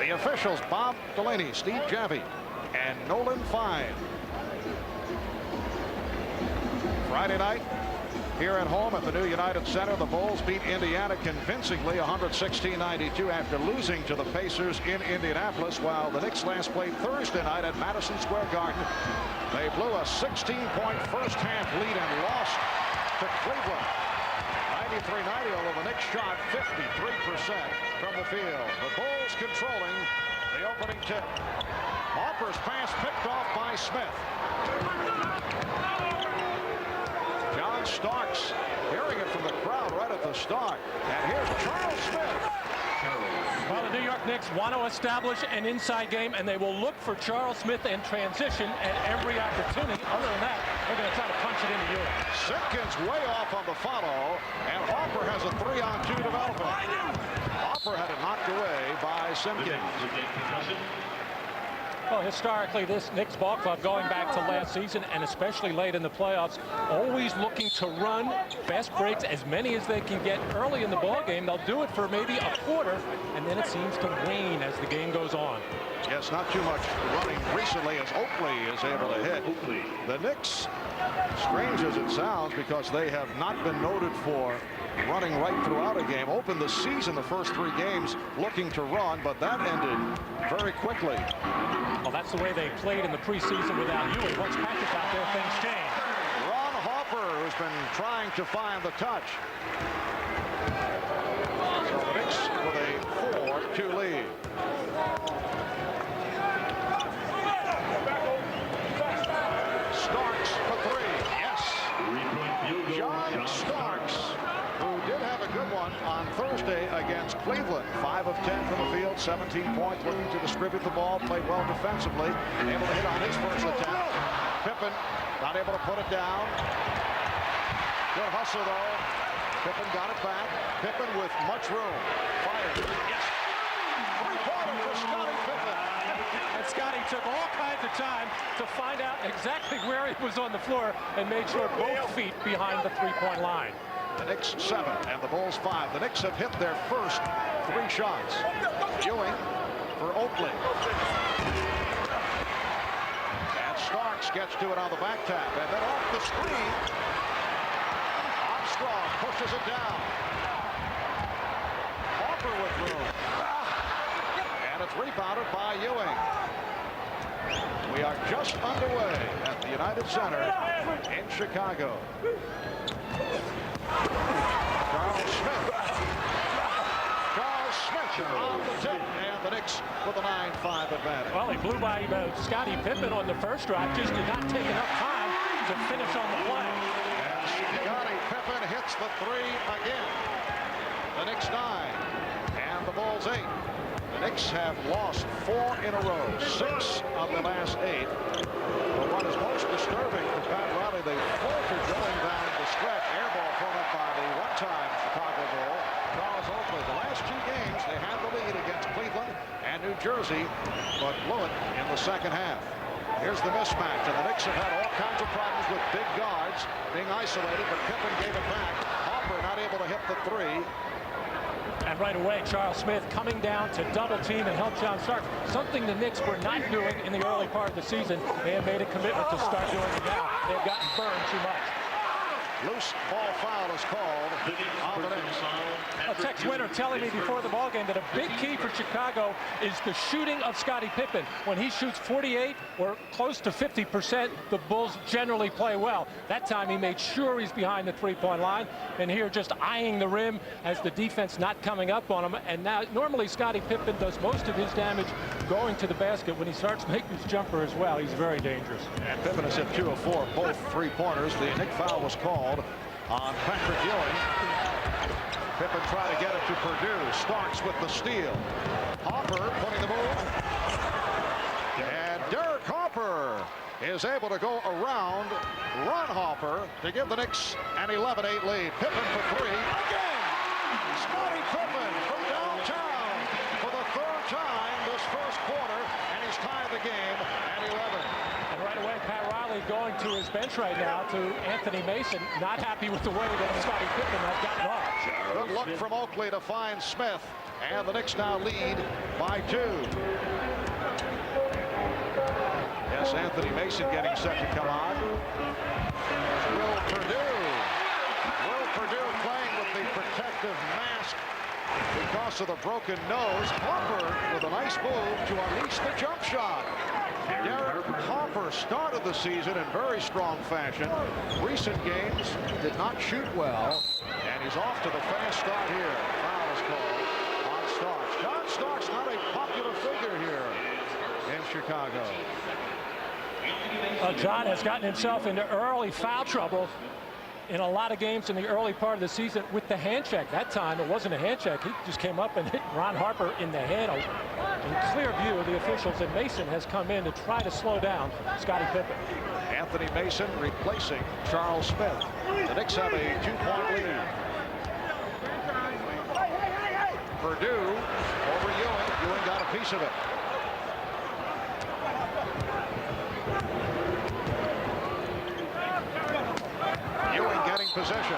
The officials, Bob Delaney, Steve Javi, and Nolan Fine. Friday night, here at home at the new United Center, the Bulls beat Indiana convincingly 116-92 after losing to the Pacers in Indianapolis, while the Knicks last played Thursday night at Madison Square Garden. They blew a 16-point first-half lead and lost to Cleveland. 93-90, although the Knicks shot 53% from the field. The Bulls controlling the opening tip. Harper's pass picked off by Smith. John Starks hearing it from the crowd right at the start. And here's Charles Smith. Well, the New York Knicks want to establish an inside game, and they will look for Charles Smith in transition at every opportunity. Other than that, they're going to try to punch it into Ewing. Simpkins way off on the follow, and Harper has a 3-on-2 development. Harper had it knocked away by Simpkins. Well, historically, this Knicks ball club, going back to last season and especially late in the playoffs, always looking to run fast breaks, as many as they can get early in the ball game. They'll do it for maybe a quarter, and then it seems to wane as the game goes on. Yes, not too much running recently as Oakley is able to hit. The Knicks, strange as it sounds, because they have not been noted for running right throughout a game, opened the season the first 3 games looking to run, but that ended very quickly. Well, that's the way they played in the preseason without Ewing. Once Patrick out there, things change. Ron Harper, who's been trying to find the touch. So the Knicks with a 4-2 lead. Starks for 3. Yes. John Starks, who did have a good one on Thursday against Cleveland. 5 of 10 from the field, 17 points, looking to distribute the ball, played well defensively, able to hit on his first attempt. Pippen not able to put it down. Good hustle though. Pippen got it back. Pippen with much room. Fired. Yes. 3-pointer for Scottie Pippen. And Scottie took all kinds of time to find out exactly where he was on the floor and made sure both feet behind the 3-point line. The Knicks 7 and the Bulls 5. The Knicks have hit their first 3 shots. Ewing for Oakley. And Starks gets to it on the back tap. And then off the screen, Armstrong pushes it down. Harper with room. And it's rebounded by Ewing. We are just underway at the United Center in Chicago. Charles Smith on the tip, and the Knicks with a 9-5 advantage. Well, he blew by Scottie Pippen on the first drive, just did not take enough time to finish on the play. And Scottie Pippen hits the 3 again. The Knicks 9 and the Bulls 8. The Knicks have lost 4 in a row, 6 of the last 8. But what is most disturbing for Pat Riley, they faltered going down the stretch. Air ball thrown up by the one-time Chicago Bull, Charles Oakley. The last 2 games, they had the lead against Cleveland and New Jersey, but blew it in the second half. Here's the mismatch, and the Knicks have had all kinds of problems with big guards being isolated, but Pippen gave it back. Harper not able to hit the 3. And right away, Charles Smith coming down to double team and help John Starks. Something the Knicks were not doing in the early part of the season. They have made a commitment to start doing it now. They've gotten burned too much. Loose ball foul is called on the Knicks. Tex Winter telling me before the ball game that a big key for Chicago is the shooting of Scottie Pippen. When he shoots 48 or close to 50%, the Bulls generally play well. That time he made sure he's behind the 3-point line, and here just eyeing the rim as the defense not coming up on him. And now normally Scottie Pippen does most of his damage going to the basket. When he starts making his jumper as well, he's very dangerous. And Pippen has hit 2 of 4, both 3-pointers. The Knick foul was called on Patrick Ewing. Pippen trying to get it to Purdue. Starks with the steal. Harper putting the move. And Derek Harper is able to go around Ron Harper to give the Knicks an 11-8 lead. Pippen for 3 again. Scottie Pippen from downtown for the 3rd time this first quarter, and he's tied the game at 11. And right away, Pat Riley going to his bench right now to Anthony Mason, not happy with the way that Scottie Pippen has gotten off. Good look from Oakley to find Smith, and the Knicks now lead by 2. Yes, Anthony Mason getting set to come on. Will Perdue. Will Perdue playing with the protective mask because of the broken nose. Harper with a nice move to unleash the jump shot. Derek Harper started the season in very strong fashion. Recent games did not shoot well, and he's off to the fast start here. Foul is called on Starks. John Starks not a popular figure here in Chicago. John has gotten himself into early foul trouble in a lot of games in the early part of the season with the hand check. That time it wasn't a hand check. He just came up and hit Ron Harper in the head in clear view of the officials, and Mason has come in to try to slow down Scottie Pippen. Anthony Mason replacing Charles Smith. The Knicks have a 2-point lead. Perdue over Ewing. Ewing got a piece of it. Ewing getting possession.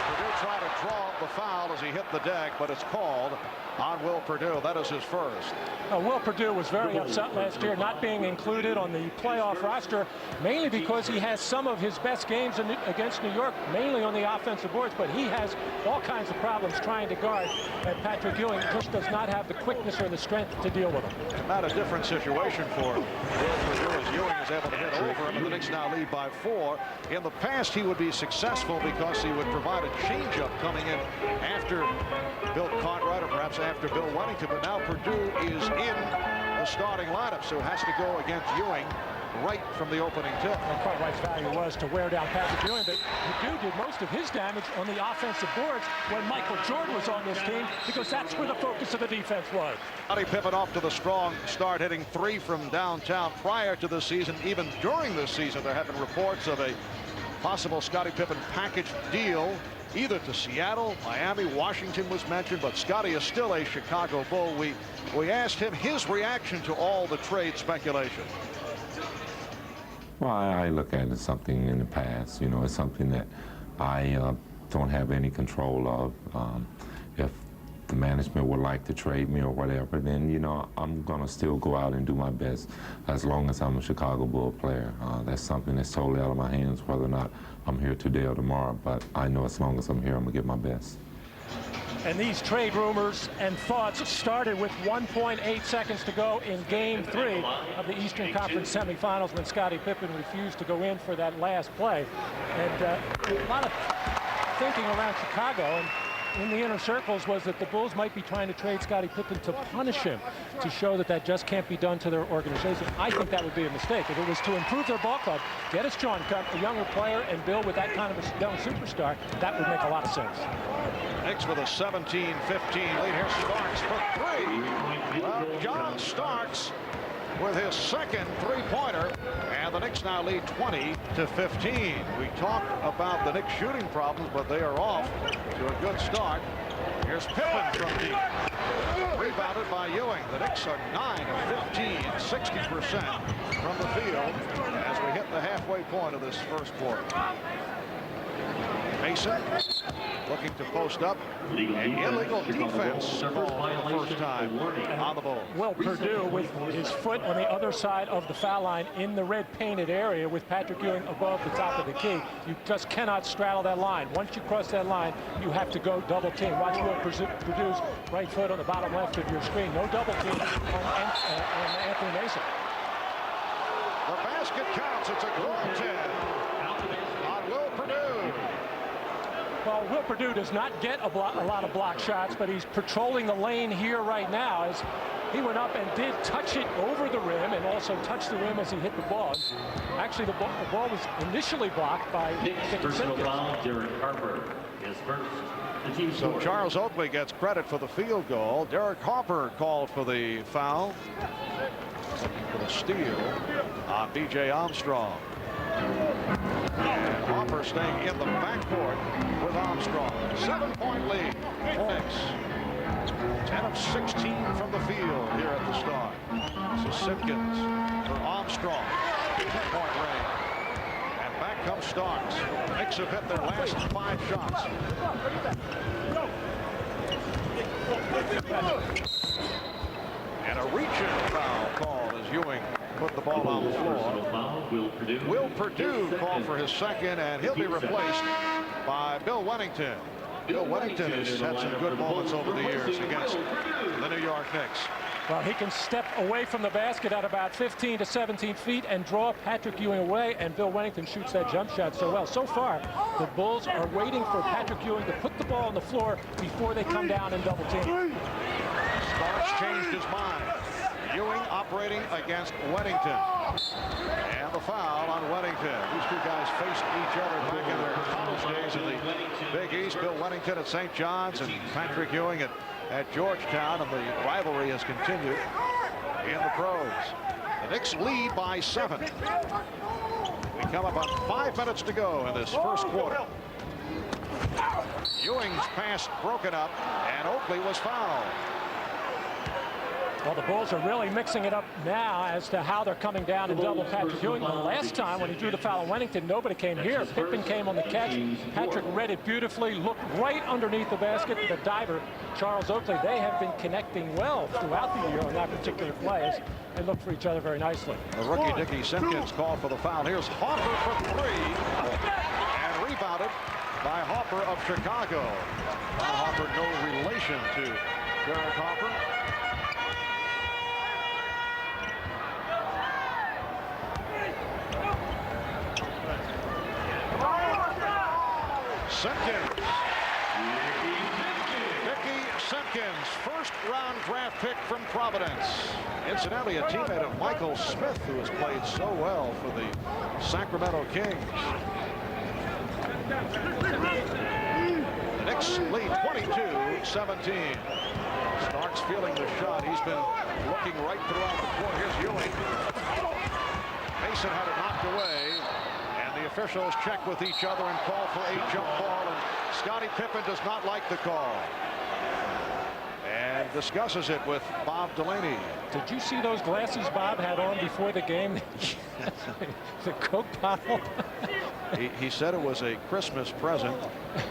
Perdue tried to draw the foul as he hit the deck, but it's called on Will Perdue. That is his first. Will Perdue was very upset last year not being included on the playoff roster, mainly because he has some of his best games against New York, mainly on the offensive boards, but he has all kinds of problems trying to guard, and Patrick Ewing just does not have the quickness or the strength to deal with him. Not a different situation for Will Perdue as Ewing is able to hit over him, and the Knicks now lead by 4. In the past, he would be successful because he would provide a changeup coming in after Bill Cartwright or perhaps after Bill Wennington, but now Perdue is in the starting lineup, so has to go against Ewing right from the opening tip. Well, Cartwright's value was to wear down Patrick Ewing, but Perdue did most of his damage on the offensive boards when Michael Jordan was on this team, because that's where the focus of the defense was. Scottie Pippen off to the strong start, hitting 3 from downtown prior to the season. Even during this season, there have been reports of a possible Scottie Pippen package deal either to Seattle, Miami, Washington was mentioned, but Scottie is still a Chicago Bull. We asked him his reaction to all the trade speculation. Well, I look at it as something in the past. You know, it's something that I don't have any control of. If the management would like to trade me or whatever, then, you know, I'm going to still go out and do my best as long as I'm a Chicago Bull player. That's something that's totally out of my hands, whether or not I'm here today or tomorrow. But I know as long as I'm here, I'm going to give my best. And these trade rumors and thoughts started with 1.8 seconds to go in Game 3 of the Eastern Conference semifinals when Scottie Pippen refused to go in for that last play. And a lot of thinking around Chicago and in the inner circles was that the Bulls might be trying to trade Scottie Pippen to punish him, to show that that just can't be done to their organization. I think that would be a mistake. If it was to improve their ball club, get us John Cup, a younger player, and build with that kind of a young superstar, that would make a lot of sense. Knicks with a 17-15 lead. Here's Starks for 3. Well, John Starks with his second three-pointer, and the Knicks now lead 20-15. We talk about the Knicks shooting problems, but they are off to a good start. Here's Pippen from deep. Rebounded by Ewing. The Knicks are 9 of 15, 60% from the field as we hit the halfway point of this first quarter. Mason looking to post up. An illegal defense called for the first time on the Bulls. Will Perdue with his foot on the other side of the foul line in the red painted area with Patrick Ewing above the top of the key. You just cannot straddle that line. Once you cross that line, you have to go double team. Watch Will Perdue's right foot on the bottom left of your screen. No double team on Anthony Mason. The basket counts. It's a goaltend on Will Perdue. Well, Will Perdue does not get a lot of block shots, but he's patrolling the lane here right now as he went up and did touch it over the rim and also touched the rim as he hit the ball. Actually, the ball was initially blocked by personal foul. Derek Harper is first. The team so Charles Oakley gets credit for the field goal. Derek Harper called for the foul. For the steal on B.J. Armstrong. And Harper staying in the backcourt with Armstrong. 7-point lead for Knicks. 10 of 16 from the field here at the start. So Simpkins for Armstrong. 2-point range. And back comes Starks. The Knicks have hit their last 5 shots. And a reach-in foul called as Ewing put the ball on the floor. Will Perdue called for his second, and he'll be replaced by Bill Wennington. Bill Wennington has had some good moments over the years against the New York Knicks. Well, he can step away from the basket at about 15 to 17 feet and draw Patrick Ewing away, and Bill Wennington shoots that jump shot so well. So far, the Bulls are waiting for Patrick Ewing to put the ball on the floor before they come down and double team. Starks changed his mind. Ewing operating against Wennington. And the foul on Wennington. These two guys faced each other back in their college days in the Big East. Bill Wennington at St. John's and Patrick Ewing at Georgetown, and the rivalry has continued in the pros. The Knicks lead by 7. We come up on 5 minutes to go in this first quarter. Ewing's pass broken up, and Oakley was fouled. Well, the Bulls are really mixing it up now as to how they're coming down and double Patrick Ewing. The last time when he drew the foul on Wennington, nobody came here. Pippen came on the catch. Patrick read it beautifully, looked right underneath the basket. The diver, Charles Oakley, they have been connecting well throughout the year on that particular play. They look for each other very nicely. The rookie Dickie Simpkins called for the foul. Here's Harper for 3. And rebounded by Harper of Chicago. Harper, no relation to Derek Harper. Simpkins. Dickie Simpkins, first-round draft pick from Providence. Incidentally, a teammate of Michael Smith, who has played so well for the Sacramento Kings. The Knicks lead 22-17. Starks feeling the shot. He's been looking right throughout the court. Here's Ewing. Mason had it knocked away. The officials check with each other and call for a jump ball, and Scottie Pippen does not like the call and discusses it with Bob Delaney. Did you see those glasses Bob had on before the game? The Coke bottle. he said it was a Christmas present,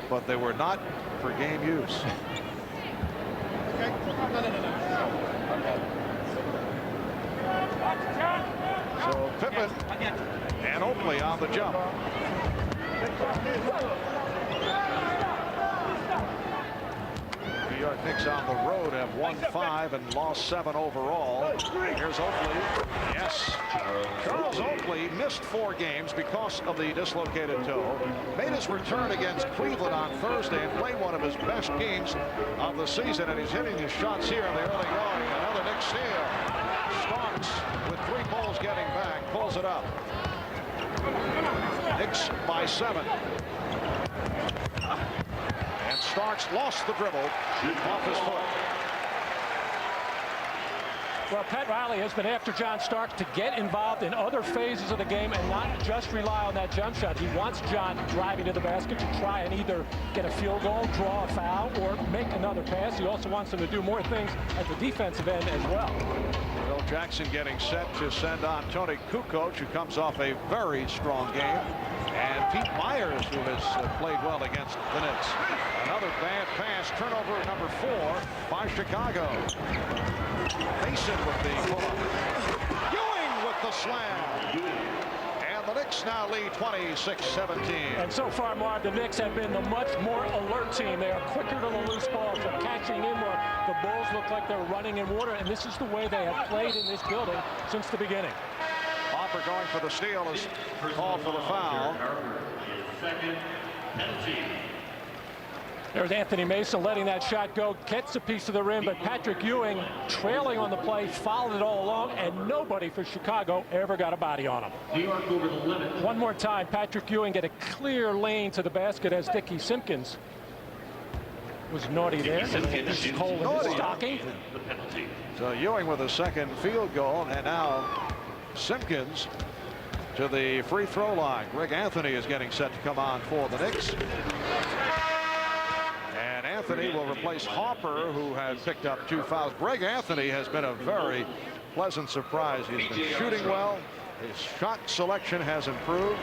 but they were not for game use. So Pippen and Oakley on the jump. New York Knicks on the road have won 5 and lost 7 overall. Here's Oakley. Yes. Charles Oakley missed 4 games because of the dislocated toe. Made his return against Cleveland on Thursday and played one of his best games of the season, and he's hitting his shots here in the early going. Another Knicks steal. Starks with 3 Bulls getting back, pulls it up. Knicks by 7. And Starks lost the dribble off his foot. Well, Pat Riley has been after John Starks to get involved in other phases of the game and not just rely on that jump shot. He wants John driving to the basket to try and either get a field goal, draw a foul, or make another pass. He also wants him to do more things at the defensive end as well. Phil Jackson getting set to send on Tony Kukoc, who comes off a very strong game. And Pete Myers, who has played well against the Knicks. Another bad pass, turnover number 4 by Chicago. Mason with the pull-up. Ewing with the slam. And the Knicks now lead 26-17. And so far, Marv, the Knicks have been the much more alert team. They are quicker to the loose balls. They're catching in more. The Bulls look like they're running in water, and this is the way they have played in this building since the beginning. Hopper going for the steal is called for the foul. There's Anthony Mason letting that shot go, gets a piece of the rim, but Patrick Ewing trailing on the play, followed it all along, and nobody for Chicago ever got a body on him. New York over the limit. One more time, Patrick Ewing get a clear lane to the basket as Dickie Simpkins was naughty there. Simpkins Hole in his stocking. The penalty. So Ewing with a second field goal, and now Simpkins to the free throw line. Greg Anthony is getting set to come on for the Knicks. And Anthony will replace Harper, who had picked up 2 fouls. Greg Anthony has been a very pleasant surprise. He's been shooting well. His shot selection has improved.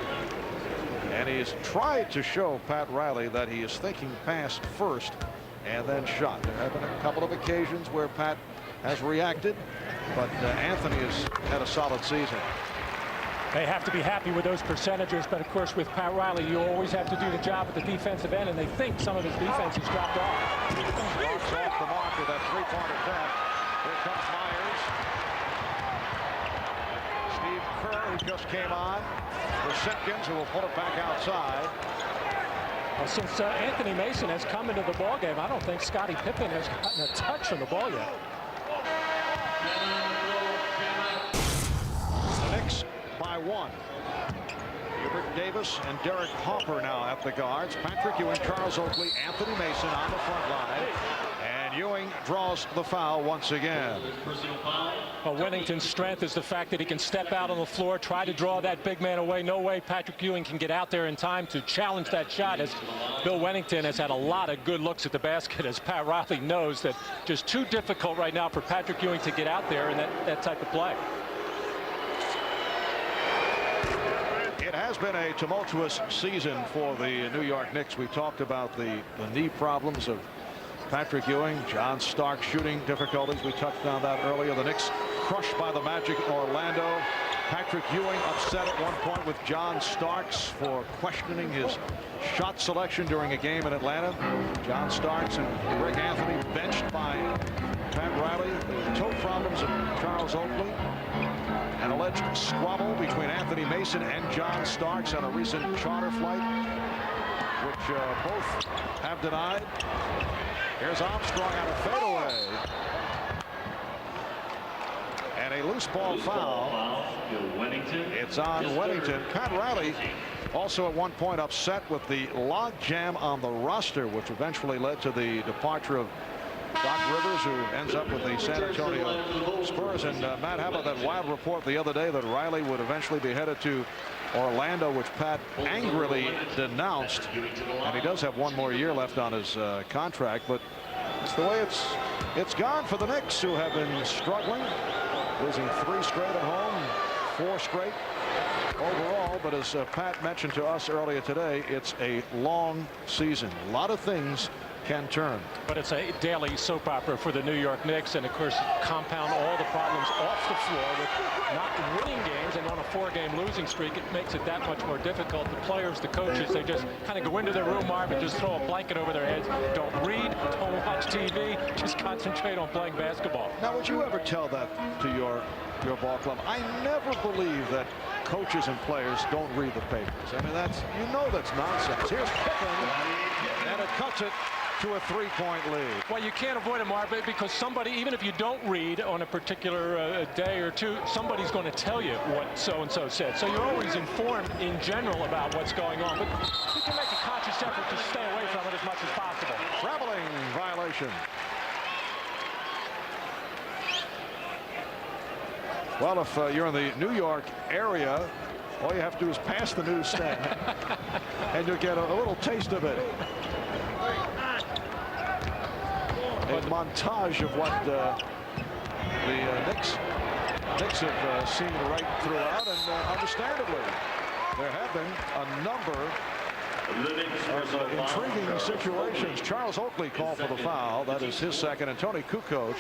And he's tried to show Pat Riley that he is thinking pass first and then shot. There have been a couple of occasions where Pat has reacted, but Anthony has had a solid season. They have to be happy with those percentages, but of course with Pat Riley you always have to do the job at the defensive end, and they think some of his defense has dropped off. Walks off the mark with that 3-point attempt. Here comes Myers. Steve Kerr, who just came on, for Simpkins, who will put it back outside. Well, since Anthony Mason has come into the ballgame, I don't think Scottie Pippen has gotten a touch on the ball yet. The Knicks by 1. Hubert Davis and Derek Harper now at the guards. Patrick Ewing, Charles Oakley, Anthony Mason on the front line. And Ewing draws the foul once again. Well, Wennington's strength is the fact that he can step out on the floor, try to draw that big man away. No way Patrick Ewing can get out there in time to challenge that shot, as Bill Wennington has had a lot of good looks at the basket, as Pat Riley knows that just too difficult right now for Patrick Ewing to get out there in that type of play. It has been a tumultuous season for the New York Knicks. We talked about the knee problems of Patrick Ewing, John Stark shooting difficulties. We touched on that earlier. The Knicks crushed by the Magic in Orlando. Patrick Ewing upset at one point with John Starks for questioning his shot selection during a game in Atlanta. John Starks and Greg Anthony benched by Pat Riley. The toe problems of Charles Oakley. An alleged squabble between Anthony Mason and John Starks on a recent charter flight, which both have denied. Here's Armstrong on a fadeaway. And a loose ball foul. It's on Wennington. Pat Riley also at one point upset with the log jam on the roster, which eventually led to the departure of Doc Rivers, who ends up with the San Antonio Spurs. And Matt, how about that wild report the other day that Riley would eventually be headed to Orlando, which Pat angrily denounced. And he does have one more year left on his contract, but it's the way it's gone for the Knicks, who have been struggling, losing 3 straight at home, 4 straight overall. But as Pat mentioned to us earlier today, it's a long season. A lot of things can turn. But it's a daily soap opera for the New York Knicks, and of course compound all the problems off the floor with not winning games, and on a 4-game losing streak, it makes it that much more difficult. The players, the coaches, they just kind of go into their room, Marv, and just throw a blanket over their heads. Don't read, don't watch TV, just concentrate on playing basketball. Now, would you ever tell that to your ball club? I never believe that coaches and players don't read the papers. I mean, that's nonsense. Here's Pippen, and it cuts it to a 3-point lead. Well, you can't avoid it, Marv, because somebody, even if you don't read on a particular day or two, somebody's going to tell you what so-and-so said. So you're always informed in general about what's going on, but you can make a conscious effort to stay away from it as much as possible. Traveling violation. Well, if you're in the New York area, all you have to do is pass the newsstand and you'll get a little taste of it. A montage of what the Knicks have seen right throughout, and understandably, there have been a number of intriguing situations. Charles Oakley called for the foul. That is his second, and Tony Kukoc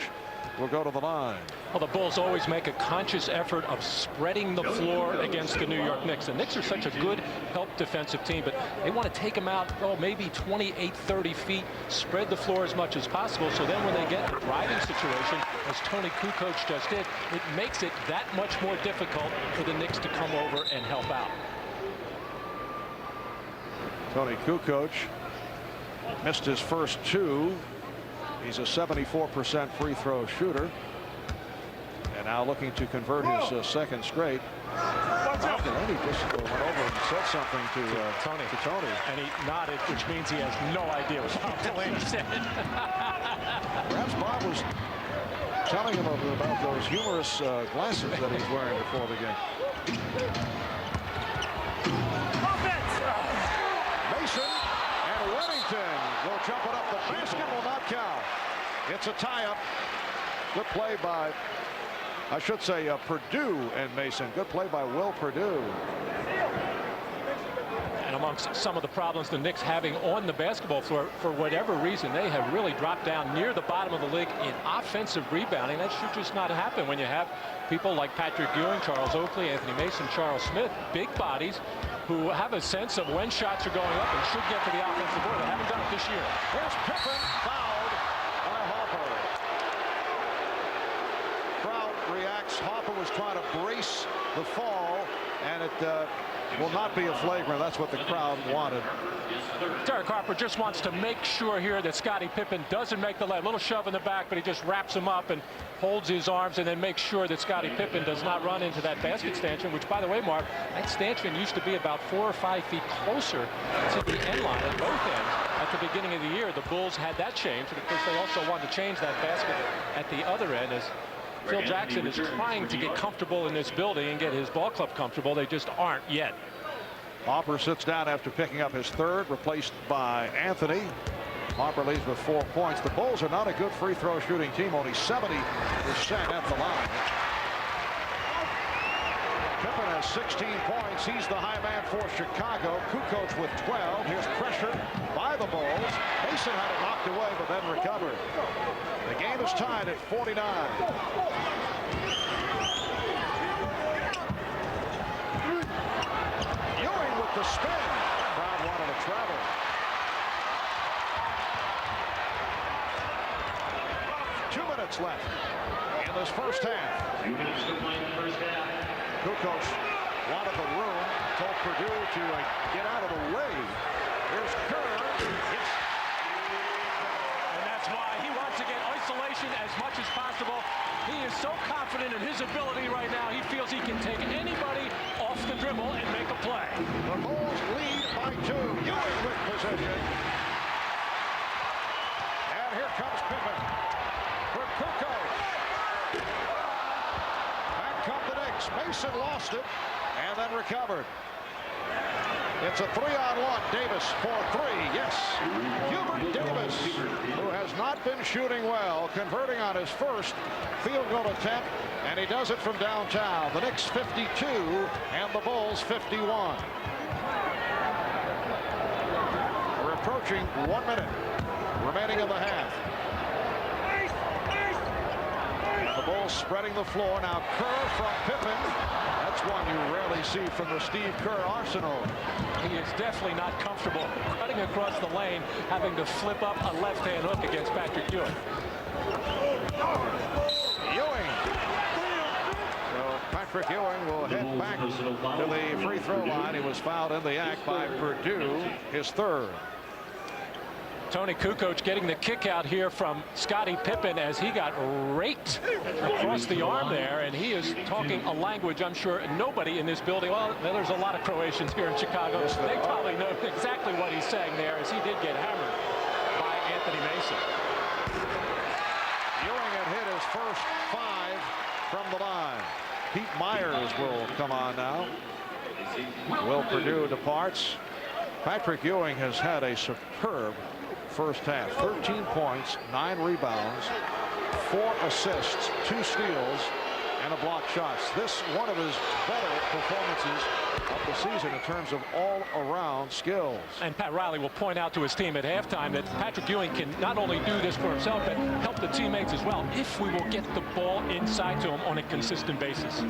will go to the line. Well, the Bulls always make a conscious effort of spreading the floor against the New York Knicks. The Knicks are such a good help defensive team, but they want to take them out, maybe 28, 30 feet, spread the floor as much as possible, so then when they get a driving situation, as Tony Kukoc just did, it makes it that much more difficult for the Knicks to come over and help out. Tony Kukoc missed his first 2. He's a 74% free throw shooter, and now looking to convert his second straight. Delaney just went over and said something to Tony. And he nodded, which means he has no idea what Bob Delaney said. Perhaps Bob was telling him about those humorous glasses that he's wearing before the game. Mason and Wennington will jumping up the basket will not count. It's a tie-up. Good play by, I should say, Purdue and Mason. Good play by Will Purdue. And amongst some of the problems the Knicks having on the basketball floor, for whatever reason, they have really dropped down near the bottom of the league in offensive rebounding. That should just not happen when you have people like Patrick Ewing, Charles Oakley, Anthony Mason, Charles Smith, big bodies who have a sense of when shots are going up and should get to the offensive board. They haven't done it this year. Here's Pippen, fouled by Hopper. Crowd reacts. Hopper was trying to brace the fall, and it will not be a flagrant. That's what the crowd wanted. Derek Harper just wants to make sure here that Scottie Pippen doesn't make the lay. A little shove in the back, but he just wraps him up and holds his arms and then makes sure that Scottie Pippen does not run into that basket stanchion, which, by the way, Mark, that stanchion used to be about 4 or 5 feet closer to the end line at both ends. At the beginning of the year, the Bulls had that changed, and of course they also wanted to change that basket at the other end as Phil Jackson is trying to get comfortable in this building and get his ball club comfortable. They just aren't yet. Hopper sits down after picking up his third, replaced by Anthony. Hopper leads with 4 points. The Bulls are not a good free throw shooting team, only 70% at the line. Pippen has 16 points. He's the high man for Chicago. Kukoc with 12. Here's pressure by the Bulls. Mason had it knocked away, but then recovered. The game is tied at 49. The spin. Crowd wanted to travel. Two minutes left in this first half. 2 minutes to play in the first half. Kukoc wanted the room, told Purdue to get out of the way. Here's Kerr. And that's why he wants to get isolation as much as possible. He is so confident in his ability right now. He feels he can take anybody off the dribble and make a play. The Bulls lead by 2. Ewing with possession. And here comes Pippen for Kukoc. Back come the Knicks. Mason lost it and then recovered. It's a 3-on-1. Davis for 3. Yes. Hubert Davis, who has not been shooting well, converting on his first field goal attempt, and he does it from downtown. The Knicks 52 and the Bulls 51. We're approaching 1 minute remaining in the half. The Bulls spreading the floor. Now Kerr from Pippen. That's one you rarely see from the Steve Kerr arsenal. He is definitely not comfortable cutting across the lane, having to flip up a left-hand hook against Patrick Ewing. Ewing. So Patrick Ewing will head back to the free throw line. He was fouled in the act by Purdue, his third. Tony Kukoc getting the kick out here from Scottie Pippen as he got raked across the arm there, and he is talking a language I'm sure nobody in this building, well, there's a lot of Croatians here in Chicago. They probably know exactly what he's saying there, as he did get hammered by Anthony Mason. Ewing had hit his first 5 from the line. Pete Myers will come on now. Will Purdue departs. Patrick Ewing has had a superb first half. 13 points, 9 rebounds, 4 assists, 2 steals, and a block shots. This one of his better performances of the season in terms of all-around skills. And Pat Riley will point out to his team at halftime that Patrick Ewing can not only do this for himself, but help the teammates as well, if we will get the ball inside to him on a consistent basis.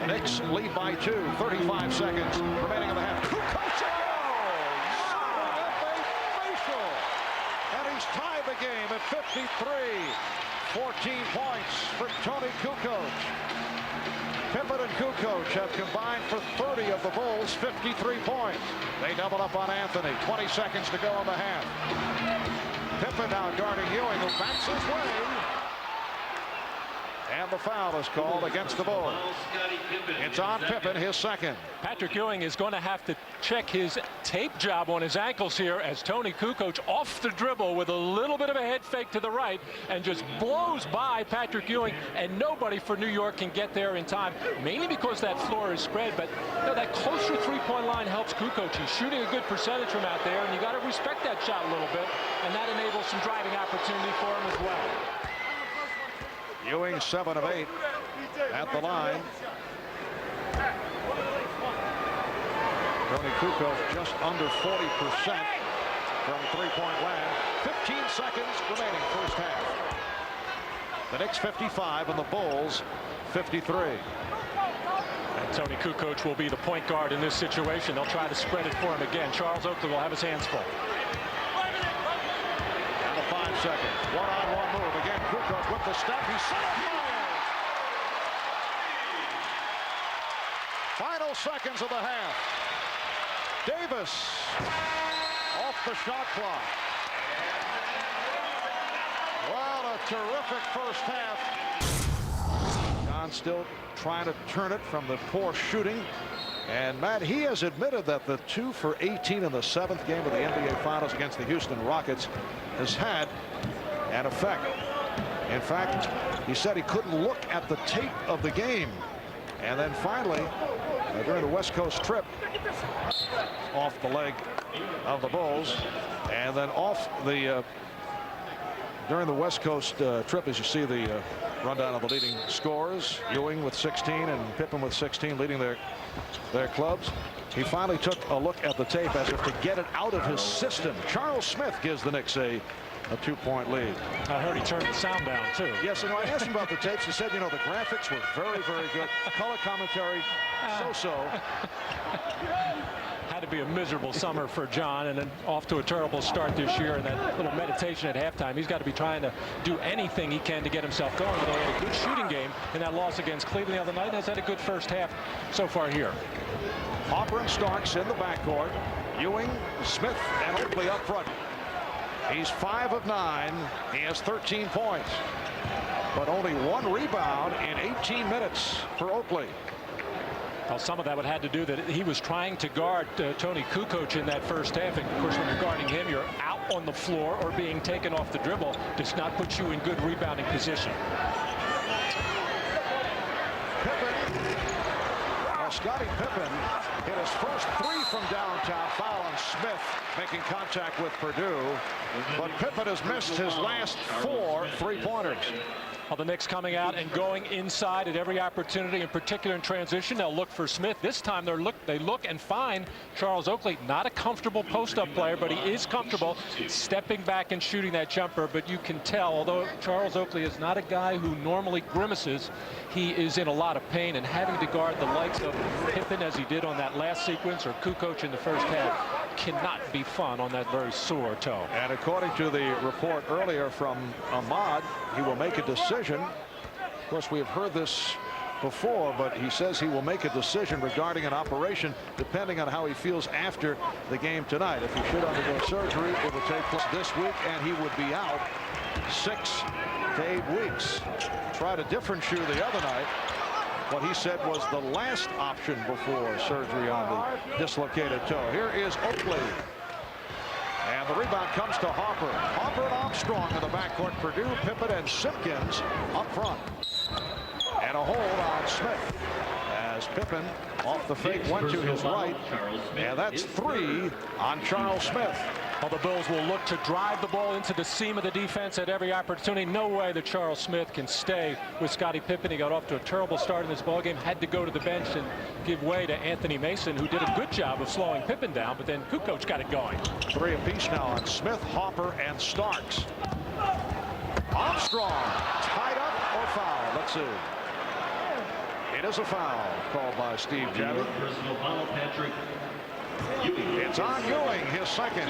The Knicks lead by 2, 35 seconds remaining in the half. Kukoc! Tied the game at 53. 14 points for Tony Kukoc. Pippen and Kukoc have combined for 30 of the Bulls' 53 points. They double up on Anthony. 20 seconds to go in the half. Pippen now guarding Ewing, who backs his way. And And the foul is called against the Bulls. It's on Pippen, his second. Patrick Ewing is going to have to check his tape job on his ankles here as Tony Kukoc off the dribble with a little bit of a head fake to the right and just blows by Patrick Ewing, and nobody for New York can get there in time, mainly because that floor is spread. But you know, that closer three-point line helps Kukoc. He's shooting a good percentage from out there, and you got to respect that shot a little bit, and that enables some driving opportunity for him as well. Ewing 7 of 8 at the line. Tony Kukoc just under 40% from three-point land. 15 seconds remaining first half. The Knicks 55 and the Bulls 53. And Tony Kukoc will be the point guard in this situation. They'll try to spread it for him again. Charles Oakley will have his hands full. And the 5 seconds. One-on-one move. Again, Kukoc with the step. He's set up. Final seconds of the half. Davis off the shot clock. Well, a terrific first half. John still trying to turn it from the poor shooting. And Matt, he has admitted that the 2 for 18 in the 7th game of the NBA Finals against the Houston Rockets has had an effect. In fact, he said he couldn't look at the tape of the game. And then finally, during the West Coast trip, off the leg of the Bulls, and then off the during the West Coast trip, as you see the rundown of the leading scorers, Ewing with 16 and Pippen with 16 leading their clubs. He finally took a look at the tape as if to get it out of his system. Charles Smith gives the Knicks a 2-point lead. I heard he turned the sound down too. Yes, and when I asked him about the tapes, he said, you know, the graphics were very, very good. Color commentary, so-so. Had to be a miserable summer for John, and then off to a terrible start this year. And that little meditation at halftime, he's got to be trying to do anything he can to get himself going. Although he had a good shooting game in that loss against Cleveland the other night, and has had a good first half so far here. Hopper and Starks in the backcourt. Ewing, Smith, and Oakley up front. He's 5 of 9. He has 13 points, but only 1 rebound in 18 minutes for Oakley. Well, some of that would have to do that he was trying to guard Tony Kukoc in that first half. And of course, when you're guarding him, you're out on the floor or being taken off the dribble. Does not put you in good rebounding position. Pippen. Scottie Pippen hit his first 3 from downtown. Foul on Smith, making contact with Purdue. But Pippen has missed his last 4 3-pointers. Well, the Knicks coming out and going inside at every opportunity, in particular in transition. They'll look for Smith. This time they look and find Charles Oakley. Not a comfortable post-up player, but he is comfortable stepping back and shooting that jumper. But you can tell, although Charles Oakley is not a guy who normally grimaces, he is in a lot of pain, and having to guard the likes of Pippen as he did on that last sequence, or Kukoc in the first half, cannot be fun on that very sore toe. And according to the report earlier from Ahmad, he will make a decision. Of course, we have heard this before, but he says he will make a decision regarding an operation depending on how he feels after the game tonight. If he should undergo surgery, it will take place this week, and he would be out 6 to 8 weeks. Tried a different shoe the other night. What he said was the last option before surgery on the dislocated toe. Here is Oakley. And the rebound comes to Hopper. Hopper and Armstrong in the backcourt. Purdue, Pippen, and Simpkins up front. And a hold on Smith as Pippen off the fake went to his right. And that's 3 on Charles Smith. Well, the Bulls will look to drive the ball into the seam of the defense at every opportunity. No way that Charles Smith can stay with Scottie Pippen. He got off to a terrible start in this ballgame, had to go to the bench and give way to Anthony Mason, who did a good job of slowing Pippen down, but then Kukoc got it going. 3 apiece now on Smith, Hopper, and Starks. Armstrong tied up or foul? Let's see. It is a foul called by Steve Jabbett. Personal foul, Patrick. It's on Ewing, his second.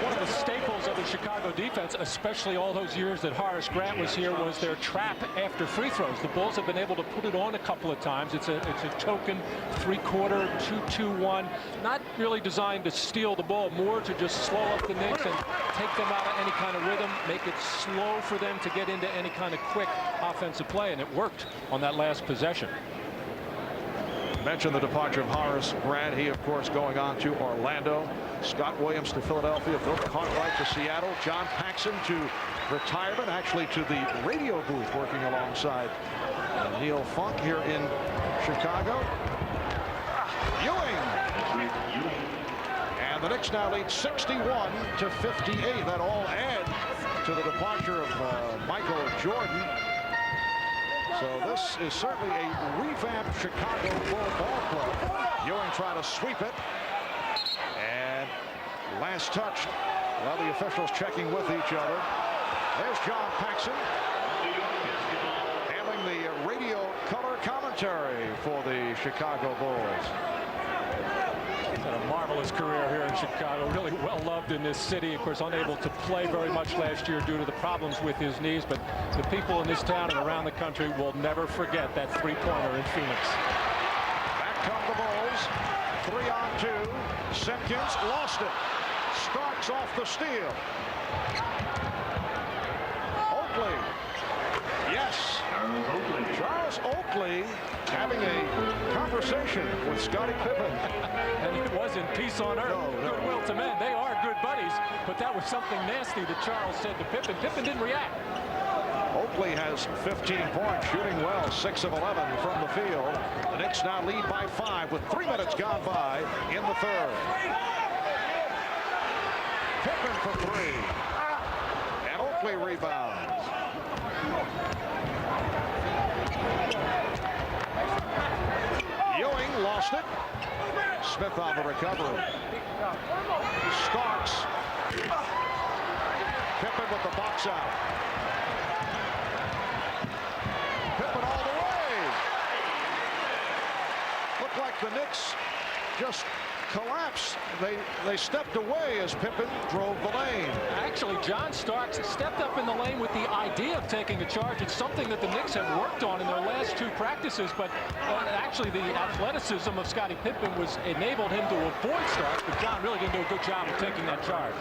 One of the staples of the Chicago defense, especially all those years that Horace Grant was here, was their trap after free throws. The Bulls have been able to put it on a couple of times. It's a token 3-quarter 2-2-1, not really designed to steal the ball, more to just slow up the Knicks and take them out of any kind of rhythm, make it slow for them to get into any kind of quick offensive play, and it worked on that last possession. Mentioned the departure of Horace Grant. He, of course, going on to Orlando. Scott Williams to Philadelphia. Bill Cartwright to Seattle. John Paxson to retirement, actually to the radio booth, working alongside Neil Funk here in Chicago. Ewing. And the Knicks now lead 61-58. That all adds to the departure of Michael Jordan. So this is certainly a revamped Chicago Bull ball club. Ewing trying to sweep it. And last touch. Well, the officials checking with each other. There's John Paxson handling the radio color commentary for the Chicago Bulls. He's had a marvelous career here in Chicago, really well loved in this city. Of course, unable to play very much last year due to the problems with his knees, but the people in this town and around the country will never forget that three-pointer in Phoenix. Back come the Bulls. 3-on-2. Simpkins lost it. Starks off the steal. Oakley. Yes. Charles Oakley having a conversation with Scottie Pippen. And it wasn't peace on earth, goodwill to men. They are good buddies, but that was something nasty that Charles said to Pippen. Pippen didn't react. Oakley has 15 points, shooting well, 6 of 11 from the field. The Knicks now lead by 5 with 3 minutes gone by in the third. Pippen for 3. And Oakley rebounds. Ewing lost it. Smith on the recovery. Starks. Pippen with the box out. Pippen all the way. Looked like the Knicks just collapsed. They stepped away as Pippen drove the lane. Actually, John Starks stepped up in the lane with the idea of taking a charge. It's something that the Knicks have worked on in their last 2 practices, but actually the athleticism of Scottie Pippen was enabled him to avoid Starks, but John really didn't do a good job of taking that charge.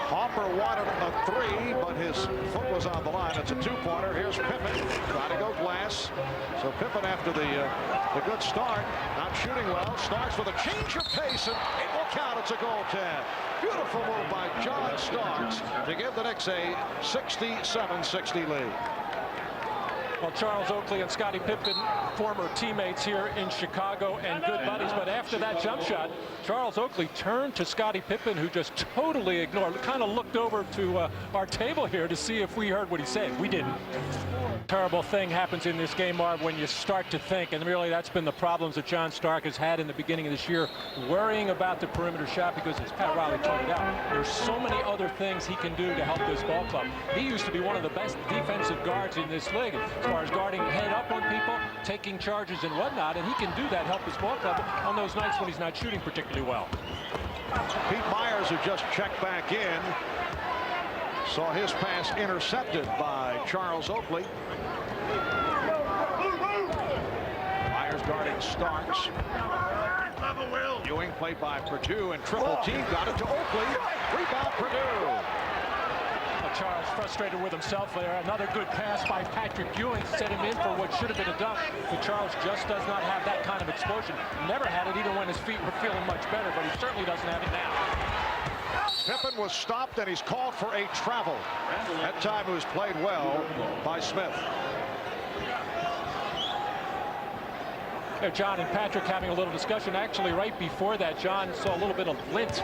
Hopper wanted a 3, but his foot was on the line. It's a 2-pointer. Here's Pippen trying to go glass. So Pippen, after the good start, not shooting well. Starks with a change of pace, and it will count. It's a goaltend. Beautiful move by John Starks to give the Knicks a 67-60 lead. Well, Charles Oakley and Scottie Pippen, former teammates here in Chicago and good buddies. But after that jump shot, Charles Oakley turned to Scottie Pippen, who just totally ignored, kind of looked over to our table here to see if we heard what he said. We didn't. Terrible thing happens in this game, Marv, when you start to think, and really that's been the problems that John Stark has had in the beginning of this year, worrying about the perimeter shot, because as Pat Riley pointed out, there's so many other things he can do to help this ball club. He used to be one of the best defensive guards in this league as far as guarding head up on people, taking charges and whatnot, and he can do that, help his ball club on those nights when he's not shooting particularly well. Pete Myers, who just checked back in, saw his pass intercepted by Charles Oakley. Myers guarding Starks. Ewing played by Purdue, and triple team got it to Oakley. Rebound Purdue. Charles frustrated with himself there. Another good pass by Patrick Ewing set him in for what should have been a dunk. But Charles just does not have that kind of explosion. Never had it even when his feet were feeling much better, but he certainly doesn't have it now. Pippen was stopped, and he's called for a travel. That time it was played well by Smith. John and Patrick having a little discussion. Actually, right before that, John saw a little bit of lint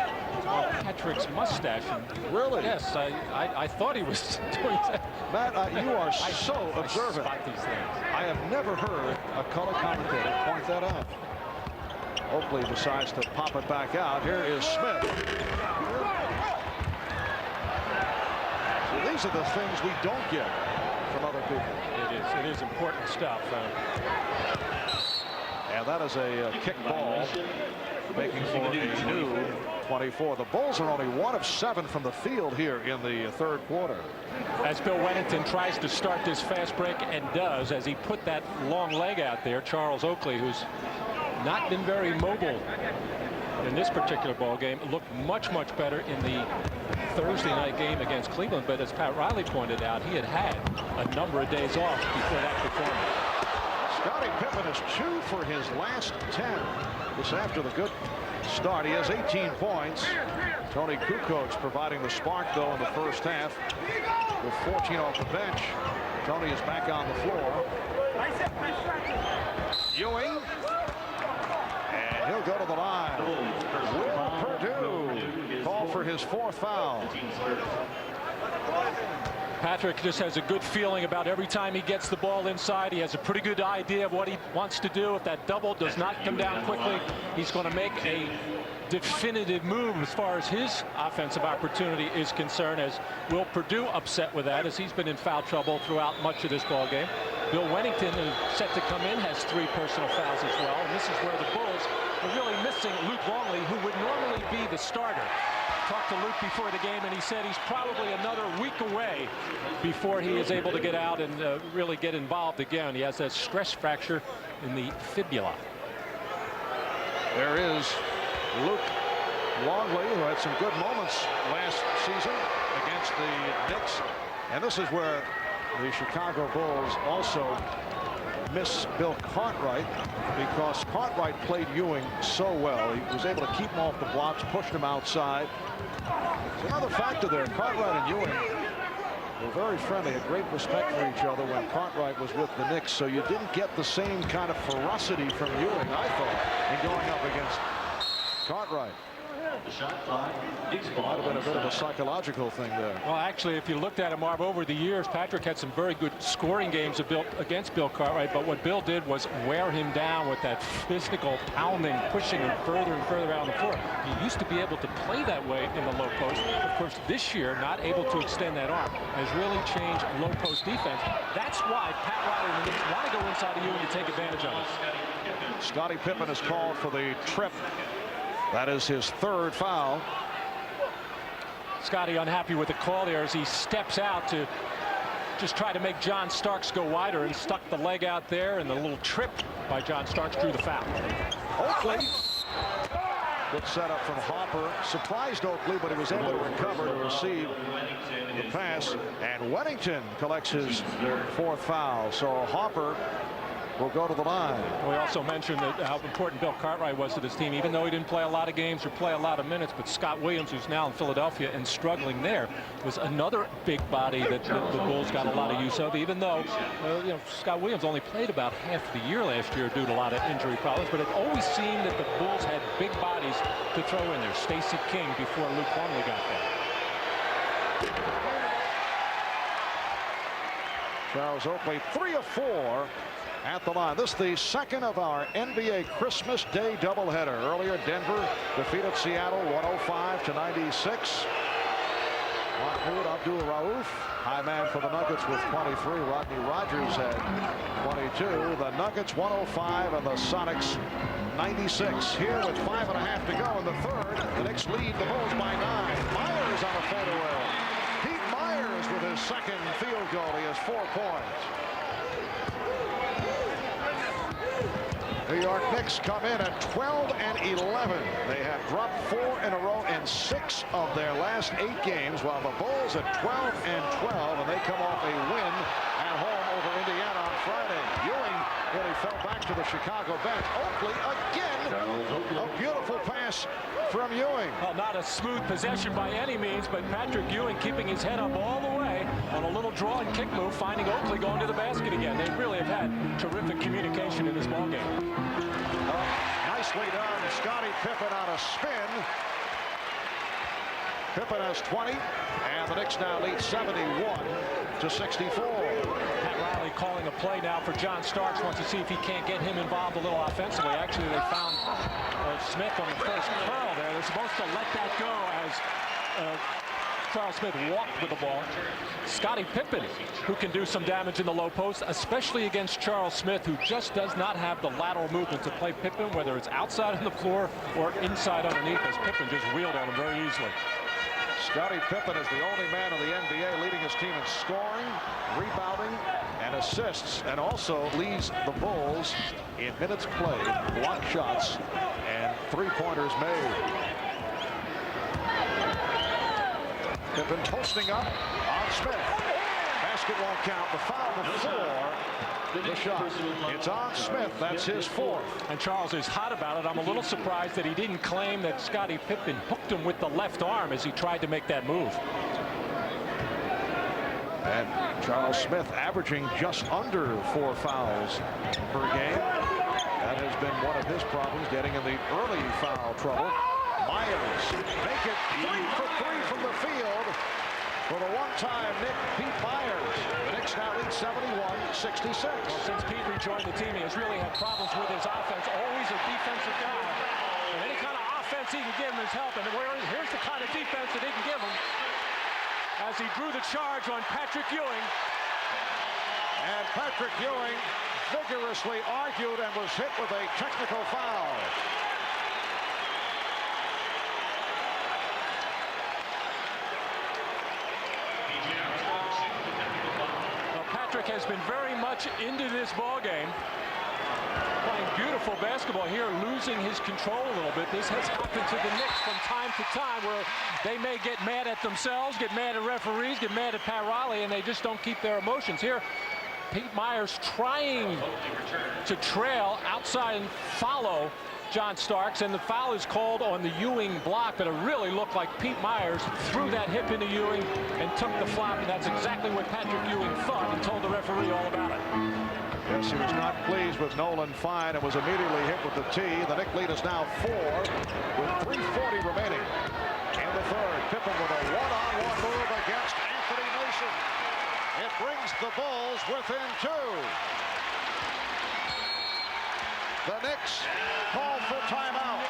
on Patrick's mustache. Really? Yes, I thought he was doing that. Matt, you are so observant. I spot these things. I have never heard a color commentator point that out. Oakley decides to pop it back out. Here is Smith. So these are the things we don't get from other people. It is important stuff. And that is a kick ball, making for a new 24. The Bulls are only 1 of 7 from the field here in the third quarter. As Bill Wennington tries to start this fast break, and does, as he put that long leg out there, Charles Oakley, who's not been very mobile in this particular ball game, looked much better in the Thursday night game against Cleveland. But as Pat Riley pointed out, he had a number of days off before that performance. Scottie Pippen is 2 for his last 10. This after the good start. He has 18 points. Tony Kukoc providing the spark, though, in the first half with 14 off the bench. Tony is back on the floor. Ewing. And he'll go to the line. Will Perdue called for his 4th foul. Patrick just has a good feeling about every time he gets the ball inside. He has a pretty good idea of what he wants to do. If that double does not come down quickly, he's going to make a definitive move as far as his offensive opportunity is concerned. As Will Perdue upset with that, as he's been in foul trouble throughout much of this ball game. Bill Wennington, who's set to come in, has 3 personal fouls as well. And this is where the Bulls are really missing Luke Longley, who would normally be the starter. Talked to Luke before the game, and he said he's probably another week away before he is able to get out and really get involved again. He has that stress fracture in the fibula. There is Luke Longley, who had some good moments last season against the Knicks. And this is where the Chicago Bulls also miss Bill Cartwright, because Cartwright played Ewing so well. He was able to keep him off the blocks, pushed him outside. There's another factor there. Cartwright and Ewing were very friendly, had great respect for each other when Cartwright was with the Knicks. So you didn't get the same kind of ferocity from Ewing, I thought, in going up against Cartwright. The shot clock. Might have been a bit of a psychological thing there. Well, actually, if you looked at him, Marv, over the years, Patrick had some very good scoring games against Bill Cartwright, but what Bill did was wear him down with that physical pounding, pushing him further and further out on the floor. He used to be able to play that way in the low post. Of course, this year, not able to extend that arm, has really changed low post defense. That's why Pat Riley and the Knicks want to go inside of you and take advantage of it. Scottie Pippen is called for the trip. That is his 3rd foul. Scottie unhappy with the call there as he steps out to just try to make John Starks go wider, and stuck the leg out there, and the little trip by John Starks drew the foul. Oakley. Good setup from Hopper. Surprised Oakley, but he was able to recover to receive the pass. And Wennington collects his 4th foul. So Hopper will go to the line. We also mentioned that how important Bill Cartwright was to this team, even though he didn't play a lot of games or play a lot of minutes. But Scott Williams, who's now in Philadelphia and struggling there, was another big body that the Bulls got a lot of use of, even though you know, Scott Williams only played about half the year last year due to a lot of injury problems. But it always seemed that the Bulls had big bodies to throw in there. Stacey King before Luke Longley got there. Charles Oakley, 3 of 4 at the line. This is the second of our NBA Christmas Day doubleheader. Earlier, Denver defeated Seattle 105-96. Mahmoud Abdul-Rauf, high man for the Nuggets with 23. Rodney Rogers had 22. The Nuggets 105 and the Sonics 96. Here with 5.5 to go in the third. The Knicks lead the Bulls by 9. Myers on a fadeaway. Pete Myers with his 2nd field goal. He has 4 points. New York Knicks come in at 12-11. They have dropped 4 in a row in 6 of their last 8 games, while the Bulls at 12-12, and they come off a win at home over Indiana on Friday. Ewing really fell back to the Chicago bench. Oakley again. A beautiful pass from Ewing. Well, not a smooth possession by any means, but Patrick Ewing keeping his head up all the way on a little draw and kick move, finding Oakley going to the basket again. They really have had terrific communication in this ballgame. Nicely done. Scottie Pippen on a spin. Pippen has 20, and the Knicks now lead 71-64. Pat Riley calling a play now for John Starks. Wants to see if he can't get him involved a little offensively. Actually, they found Smith on the first curl there. They're supposed to let that go as Charles Smith walked with the ball. Scottie Pippen, who can do some damage in the low post, especially against Charles Smith, who just does not have the lateral movement to play Pippen, whether it's outside on the floor or inside underneath, as Pippen just wheeled on him very easily. Scottie Pippen is the only man in the NBA leading his team in scoring, rebounding, and assists, and also leads the Bulls in minutes played, block shots, and three-pointers made. Pippen posting up on Smith. Basket won't count. The foul before the shot. It's on Smith. That's his fourth. And Charles is hot about it. I'm a little surprised that he didn't claim that Scottie Pippen hooked him with the left arm as he tried to make that move. And Charles Smith averaging just under 4 fouls per game. That has been one of his problems, getting in the early foul trouble. Myers make it 3 for 3 from the field for the one-time Nick Pete Myers. The Knicks now lead 71-66. Well, since Pete rejoined the team, he has really had problems with his offense. Always a defensive guy. And any kind of offense he can give him is helping. And here's the kind of defense that he can give him as he drew the charge on Patrick Ewing. And Patrick Ewing vigorously argued and was hit with a technical foul. Patrick has been very much into this ball game, playing beautiful basketball here, losing his control a little bit. This has happened to the Knicks from time to time, where they may get mad at themselves, get mad at referees, get mad at Pat Riley, and they just don't keep their emotions. Here, Pete Myers trying to trail outside and follow John Starks, and the foul is called on the Ewing block, but it really looked like Pete Myers threw that hip into Ewing and took the flop, and that's exactly what Patrick Ewing thought and told the referee all about it. Yes, he was not pleased with Nolan Fine and was immediately hit with the tee. The Knicks lead is now 4 with 3:40 remaining in the third. Pippen with a one-on-one move against Anthony Mason. It brings the Bulls within 2. The Knicks call for timeout.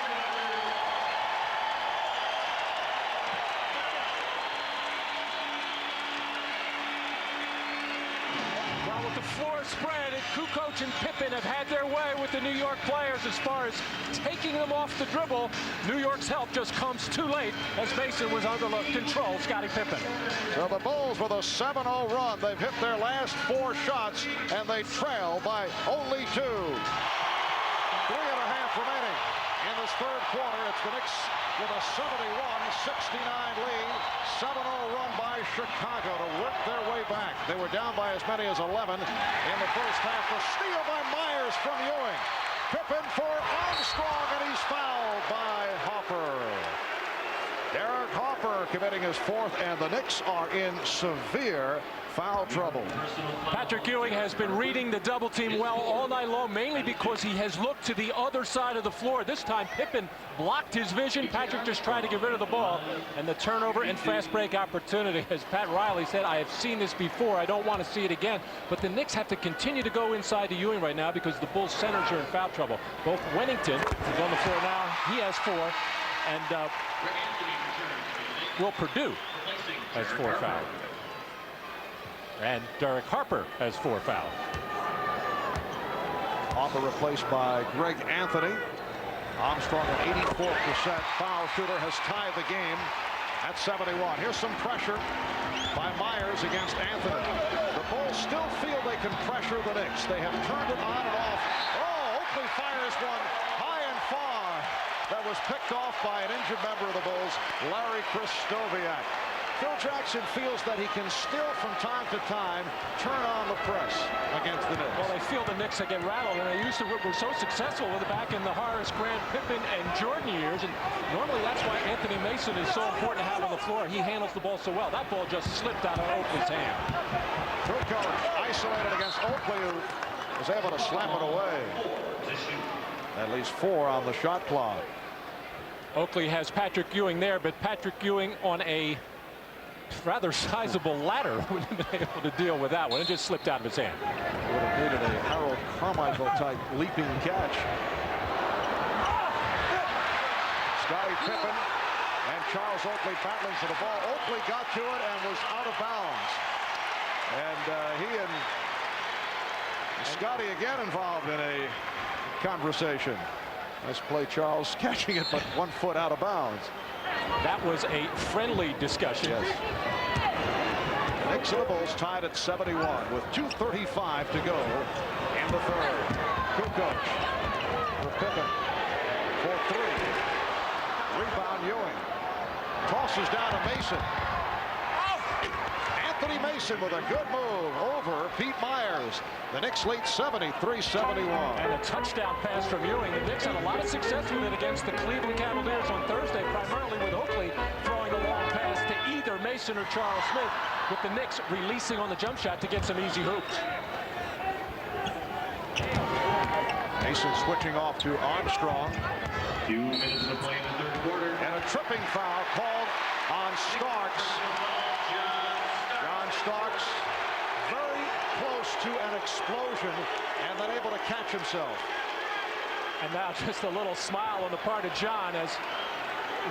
Well, with the floor spread, Kukoc and Pippen have had their way with the New York players as far as taking them off the dribble. New York's help just comes too late as Mason was under control. Scottie Pippen. So the Bulls with a 7-0 run. They've hit their last 4 shots, and they trail by only 2. 3.5 remaining in this third quarter. It's the Knicks with a 71-69 lead. 7-0 run by Chicago to work their way back. They were down by as many as 11 in the first half. The steal by Myers from Ewing. Pippen for Armstrong, and he's fouled by Hopper. Derek Hopper committing his 4th, and the Knicks are in severe foul trouble. Patrick Ewing has been reading the double team well all night long, mainly because he has looked to the other side of the floor. This time Pippen blocked his vision. Patrick just tried to get rid of the ball, and the turnover and fast break opportunity. As Pat Riley said, I have seen this before. I don't want to see it again. But the Knicks have to continue to go inside to Ewing right now because the Bulls centers are in foul trouble. Both Wennington, who's on the floor now, he has 4, and Will Perdue has 4 fouls. And Derek Harper has 4 fouls. Harper replaced by Greg Anthony. Armstrong, an 84% foul shooter, has tied the game at 71. Here's some pressure by Myers against Anthony. The Bulls still feel they can pressure the Knicks. They have turned it on and off. Oh, Oakley fires one high and far. That was picked off by an injured member of the Bulls, Larry Kristoviak. Phil Jackson feels that he can still, from time to time, turn on the press against the Knicks. Well, they feel the Knicks get rattled, and they were so successful with it back in the Horace Grant, Pippen, and Jordan years. And normally that's why Anthony Mason is so important to have on the floor. He handles the ball so well. That ball just slipped out of Oakley's hand. Kukoc isolated against Oakley, who was able to slap it away. At least 4 on the shot clock. Oakley has Patrick Ewing there, but Patrick Ewing on a rather sizable ladder wouldn't have been able to deal with that one. It just slipped out of his hand. Would have needed a Harold Carmichael type leaping catch. Scottie Pippen and Charles Oakley battling for the ball. Oakley got to it and was out of bounds. And he and Scotty again involved in a conversation. Nice play, Charles, catching it, but 1 foot out of bounds. That was a friendly discussion. Yes. Knicks and the Bulls tied at 71 with 2:35 to go in the third. Kukoc for Pippen for three. Rebound Ewing. Tosses down to Mason. Anthony Mason with a good move over Pete Myers. The Knicks lead 73-71. And a touchdown pass from Ewing. The Knicks had a lot of success with it against the Cleveland Cavaliers on Thursday, primarily with Oakley throwing a long pass to either Mason or Charles Smith, with the Knicks releasing on the jump shot to get some easy hoops. Mason switching off to Armstrong. 2 minutes to play in the third quarter. And a tripping foul called on Starks. John Starks very close to an explosion and then able to catch himself. And now just a little smile on the part of John, as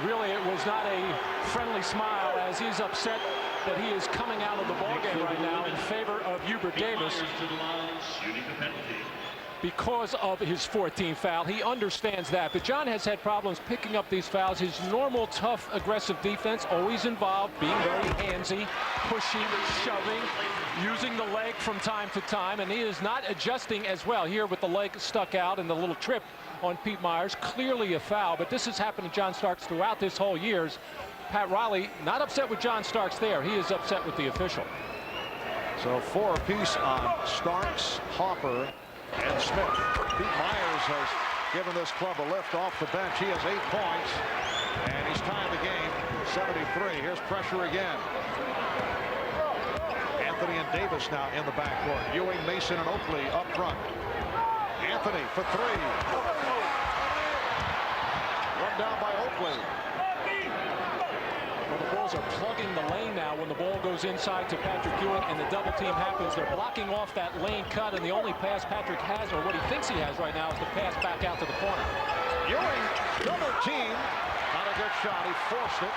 really it was not a friendly smile, as he's upset that he is coming out of the ballgame right now in favor of Hubert Davis because of his 14th foul. He understands that, but John has had problems picking up these fouls. His normal tough aggressive defense always involved being very handsy, pushing, shoving, using the leg from time to time, and he is not adjusting as well here with the leg stuck out and the little trip on Pete Myers. Clearly a foul, but this has happened to John Starks throughout this whole year's. Pat Riley not upset with John Starks there. He is upset with the official. So 4 apiece on Starks, Hopper, and Smith. Pete Myers has given this club a lift off the bench. He has 8 points, and he's tied the game 73. Here's pressure again. Anthony and Davis now in the backcourt. Ewing, Mason, and Oakley up front. Anthony for 3. Run down by Oakley. Well, the Bulls are plugging the lane now when the ball goes inside to Patrick Ewing and the double team happens. They're blocking off that lane cut, and the only pass Patrick has, or what he thinks he has right now, is the pass back out to the corner. Ewing, double team. Not a good shot. He forced it.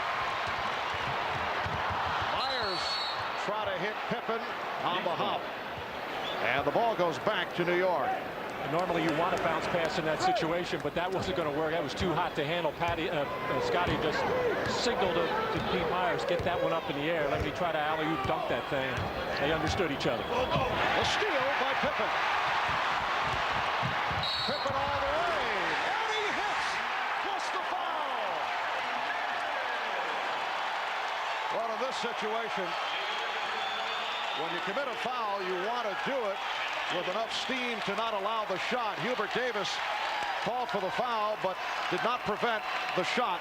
Myers try to hit Pippen on the hop. And the ball goes back to New York. And normally you want to bounce pass in that situation, but that wasn't going to work. That was too hot to handle. Scotty just signaled to Pete Myers, get that one up in the air. Let me try to alley-oop dunk that thing. They understood each other. A steal by Pippen. Pippen all the way. And he hits. Plus the foul. Well, in this situation, when you commit a foul, you want to do it with enough steam to not allow the shot. Hubert Davis called for the foul, but did not prevent the shot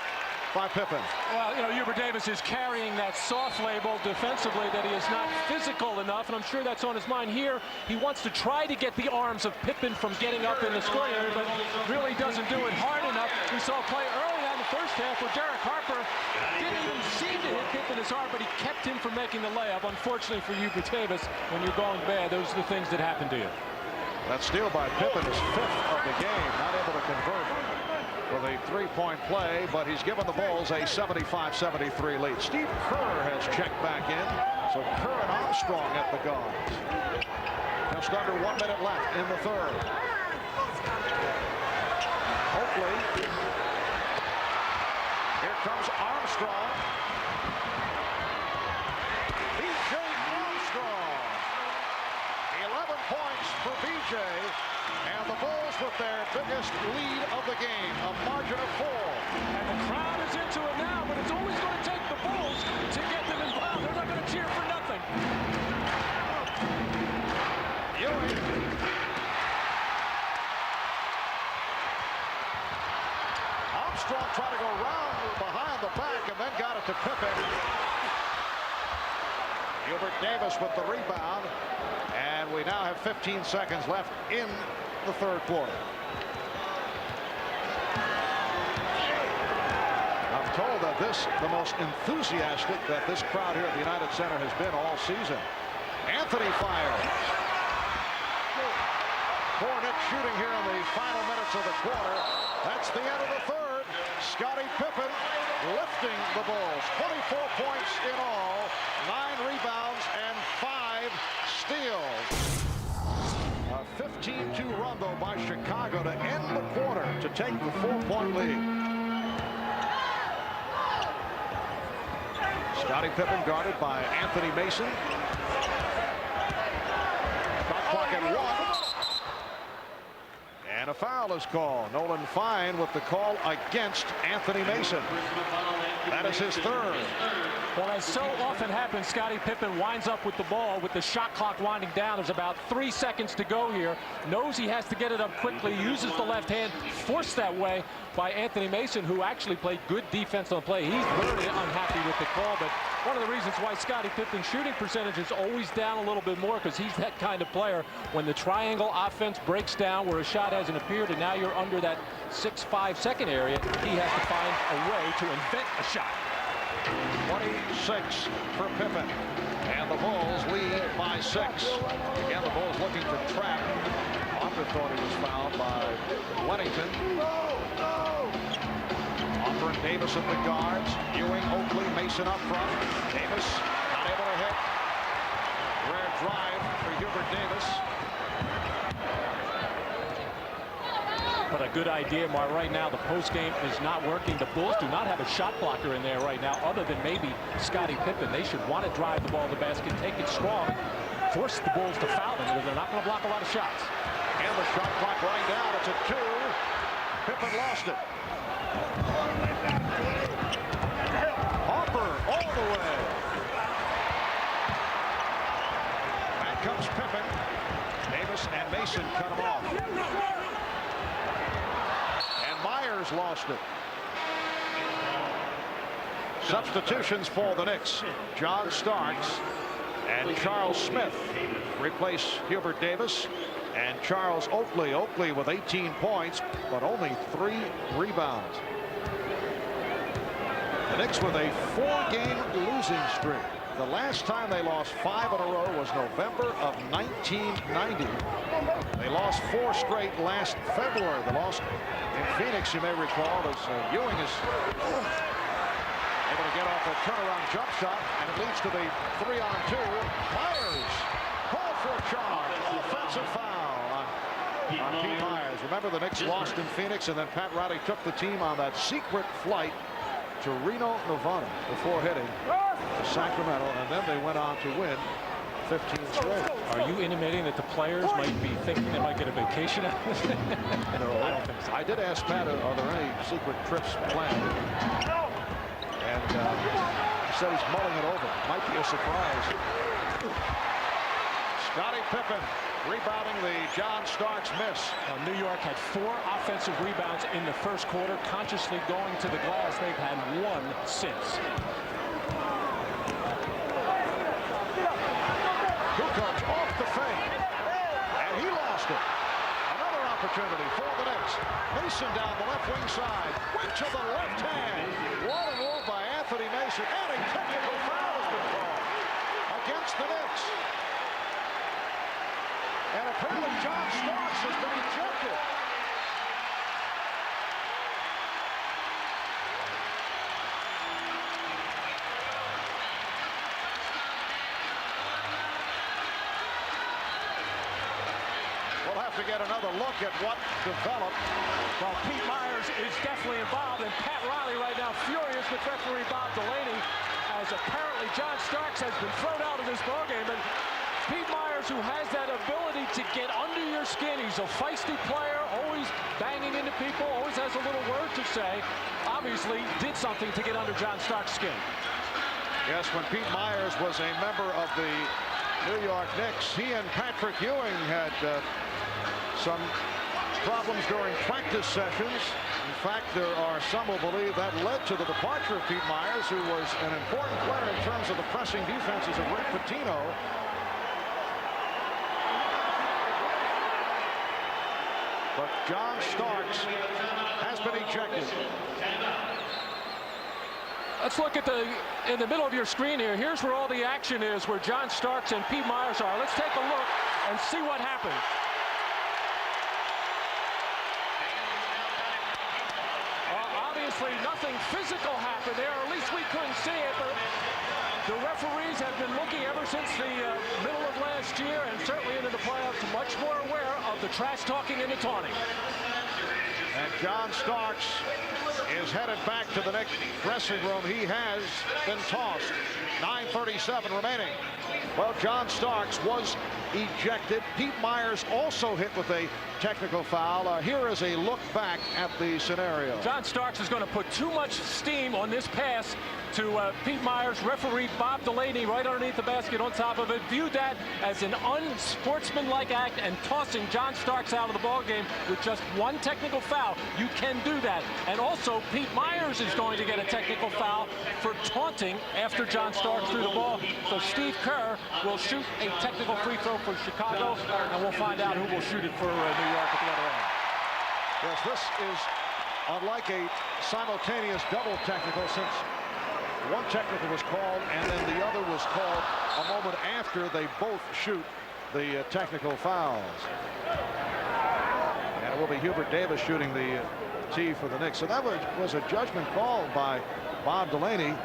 by Pippen. Well, you know, Hubert Davis is carrying that soft label defensively, that he is not physical enough, and I'm sure that's on his mind here. He wants to try to get the arms of Pippen from getting up in the scoring area, but really doesn't do it hard enough. We saw a play early on in the first half where Derek Harper didn't even seem to hit Pippen as hard, but he kept him from making the layup. Unfortunately for Hubert Davis, when you're going bad, those are the things that happen to you. That steal by Pippen is 5th of the game, not able to convert with a 3-point play, but he's given the Bulls a 75-73 lead. Steve Kerr has checked back in, so Kerr and Armstrong at the guards. Just under 1 minute left in the third. Oakley. Here comes Armstrong. B.J. Armstrong. 11 points for B.J. And the Bulls with their biggest lead of the game, a margin of 4. And the crowd is into it now, but it's always going to take the Bulls to get them involved. They're not going to cheer for nothing. Ewing. Armstrong tried to go round behind the back and then got it to Pippen. Hubert Davis with the rebound. And we now have 15 seconds left in the third quarter. I'm told that the most enthusiastic that this crowd here at the United Center has been all season. Anthony fires. Four Knicks shooting here in the final minutes of the quarter. That's the end of the third. Scottie Pippen lifting the Bulls. 24 points in all, 9 rebounds and 5 steals. A 15-2 run, though, by Chicago to end the quarter to take the 4-point lead. Scottie Pippen guarded by Anthony Mason. Shot clock at 1. And a foul is called. Nolan Fine with the call against Anthony Mason. That is his third. Well, as so often happens, Scottie Pippen winds up with the ball with the shot clock winding down. There's about 3 seconds to go here. Knows he has to get it up quickly, uses the left hand, forced that way by Anthony Mason, who actually played good defense on the play. He's very unhappy with the call, but one of the reasons why Scottie Pippen's shooting percentage is always down a little bit more, because he's that kind of player. When the triangle offense breaks down where a shot hasn't appeared and now you're under that 6-5 second area, he has to find a way to invent a shot. 26 for Pippen. And the Bulls lead by 6. Again, the Bulls looking for trap. Offer thought he was fouled by Weddington. Offer and Davis at the guards. Ewing, Oakley, Mason up front. Davis not able to hit. Rare drive for Hubert Davis. But a good idea, Mark. Right now, the post game is not working. The Bulls do not have a shot blocker in there right now, other than maybe Scottie Pippen. They should want to drive the ball to the basket, take it strong, force the Bulls to foul them, because they're not going to block a lot of shots. And the shot clock running down. It's a 2. Pippen lost it. Harper all the way. Back comes Pippen. Davis and Mason cut him off. Myers lost it. Substitutions for the Knicks. John Starks and Charles Smith replace Hubert Davis and Charles Oakley. Oakley with 18 points, but only 3 rebounds. The Knicks with a 4-game losing streak. The last time they lost 5 in a row was November of 1990. They lost 4 straight last February. They lost in Phoenix, you may recall, as Ewing is able to get off a turnaround jump shot, and it leads to the 3-on-2. Myers called for a charge. Offensive foul on Pete Myers. Remember, the Knicks lost in Phoenix, and then Pat Riley took the team on that secret flight to Reno, Nevada before heading to Sacramento, and then they went on to win 15 straight. Are you intimating that the players might be thinking they might get a vacation? No, I don't think so. I did ask Pat, are there any secret trips planned? And he said he's mulling it over. Might be a surprise. Scottie Pippen rebounding the John Starks miss. New York had 4 offensive rebounds in the first quarter, consciously going to the glass. They've had 1 since. Kukoc off the fake, and he lost it. Another opportunity for the Knicks. Mason down the left wing side, went to the left hand. What a move by Anthony Mason, and a technical foul has been called against the Knicks. And apparently John Starks has been ejected. We'll have to get another look at what developed. Well, Pete Myers is definitely involved, and Pat Riley right now furious with referee Bob Delaney, as apparently John Starks has been thrown out of this ballgame. And Pete Myers, who has that ability to get under your skin, he's a feisty player, always banging into people, always has a little word to say, obviously did something to get under John Starks' skin. Yes, when Pete Myers was a member of the New York Knicks, he and Patrick Ewing had some problems during practice sessions. In fact, there are some who believe that led to the departure of Pete Myers, who was an important player in terms of the pressing defenses of Rick Pitino. But John Starks has been ejected. Let's look at in the middle of your screen here. Here's where all the action is, where John Starks and Pete Myers are. Let's take a look and see what happened. Obviously, nothing physical happened there. At least we couldn't see it. But the referees have been looking ever since the middle of last year, and certainly into the playoffs, much more aware of the trash talking and the taunting. And John Starks is headed back to the Knicks dressing room. He has been tossed. 9:37 remaining. Well, John Starks was ejected. Pete Myers also hit with a technical foul. Here is a look back at the scenario. John Starks is going to put too much steam on this pass to Pete Myers. Referee Bob Delaney right underneath the basket on top of it viewed that as an unsportsmanlike act and tossing John Starks out of the ball game with just one technical foul. You can do that. And also Pete Myers is going to get a technical foul for taunting after John Starks threw the ball. So Steve Kerr will shoot a technical free throw for Chicago, and we'll find out who will shoot it for New York at the other end. Yes, this is unlike a simultaneous double technical, since one technical was called and then the other was called a moment after they both shoot the technical fouls. And it will be Hubert Davis shooting the tee for the Knicks. So that was a judgment call by Bob Delaney,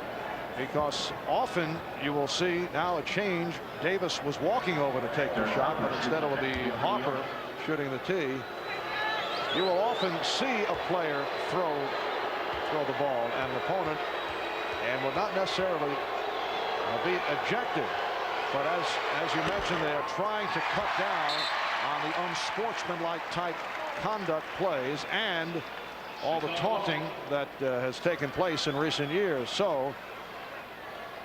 because often you will see now a change. Davis was walking over to take the shot, but instead it will be Harper shooting the tee. You will often see a player throw the ball and an opponent, and will not necessarily be ejected. But as you mentioned, they are trying to cut down on the unsportsmanlike type conduct plays and all the taunting that has taken place in recent years. So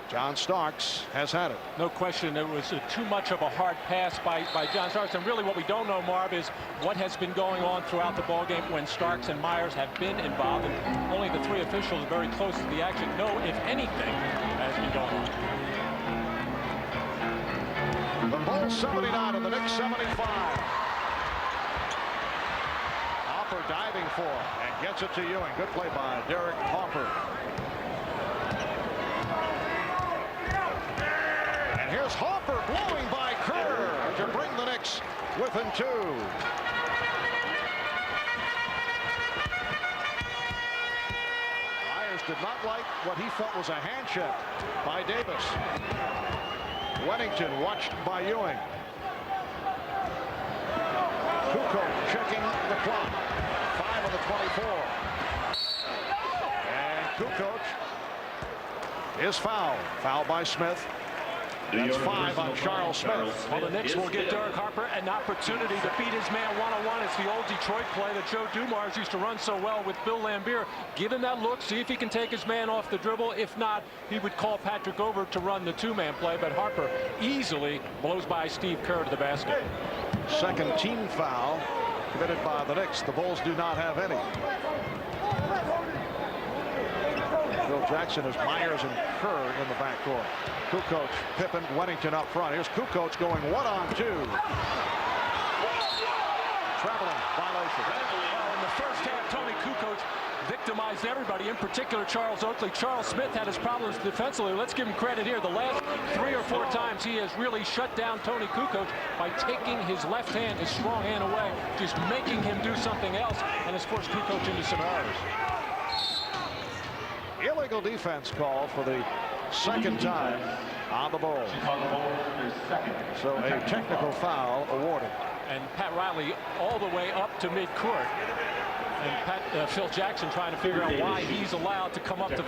John Starks has had it. No question, it was too much of a hard pass by John Starks. And really what we don't know, Marv, is what has been going on throughout the ballgame when Starks and Myers have been involved. And only the three officials very close to the action know if anything has been going on. The Bulls 79 and the Knicks 75. Harper diving for and gets it to Ewing. Good play by Derek Harper. And here's Harper blowing by Kerr to bring the Knicks within two. Myers did not like what he felt was a hand check by Davis. Wennington watched by Ewing. Kukoc checking the clock. 5 on the 24. And Kukoc is fouled. Fouled by Smith. That's 5 on Charles Smith. Well, the Knicks will give Derek Harper an opportunity to beat his man one-on-one. It's the old Detroit play that Joe Dumars used to run so well with Bill Laimbeer. Give him that look, see if he can take his man off the dribble. If not, he would call Patrick over to run the two-man play. But Harper easily blows by Steve Kerr to the basket. Second team foul committed by the Knicks. The Bulls do not have any. Phil Jackson has Myers and Kerr in the backcourt. Kukoc, Pippen, Wennington up front. Here's Kukoc going 1-on-2. Traveling violation. In the first half, Tony Kukoc victimized everybody, in particular Charles Oakley. Charles Smith had his problems defensively. Let's give him credit here. The last 3 or 4 times he has really shut down Tony Kukoc by taking his left hand, his strong hand away, just making him do something else, and has forced Kukoc into some errors. Illegal defense call for the second time on the Bulls. So a technical foul awarded. And Pat Riley all the way up to midcourt. And Phil Jackson trying to figure out why he's allowed to come up to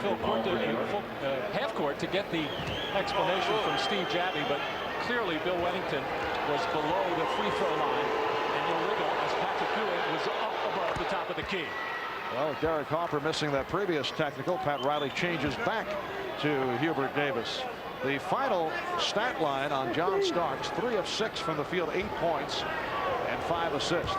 half court to get the explanation from Steve Jabbey. But clearly Bill Wennington was below the free throw line and illegal as Patrick Ewing was up above the top of the key. Well, Derek Harper missing that previous technical. Pat Riley changes back to Hubert Davis. The final stat line on John Starks: 3 of 6 from the field, 8 points and 5 assists.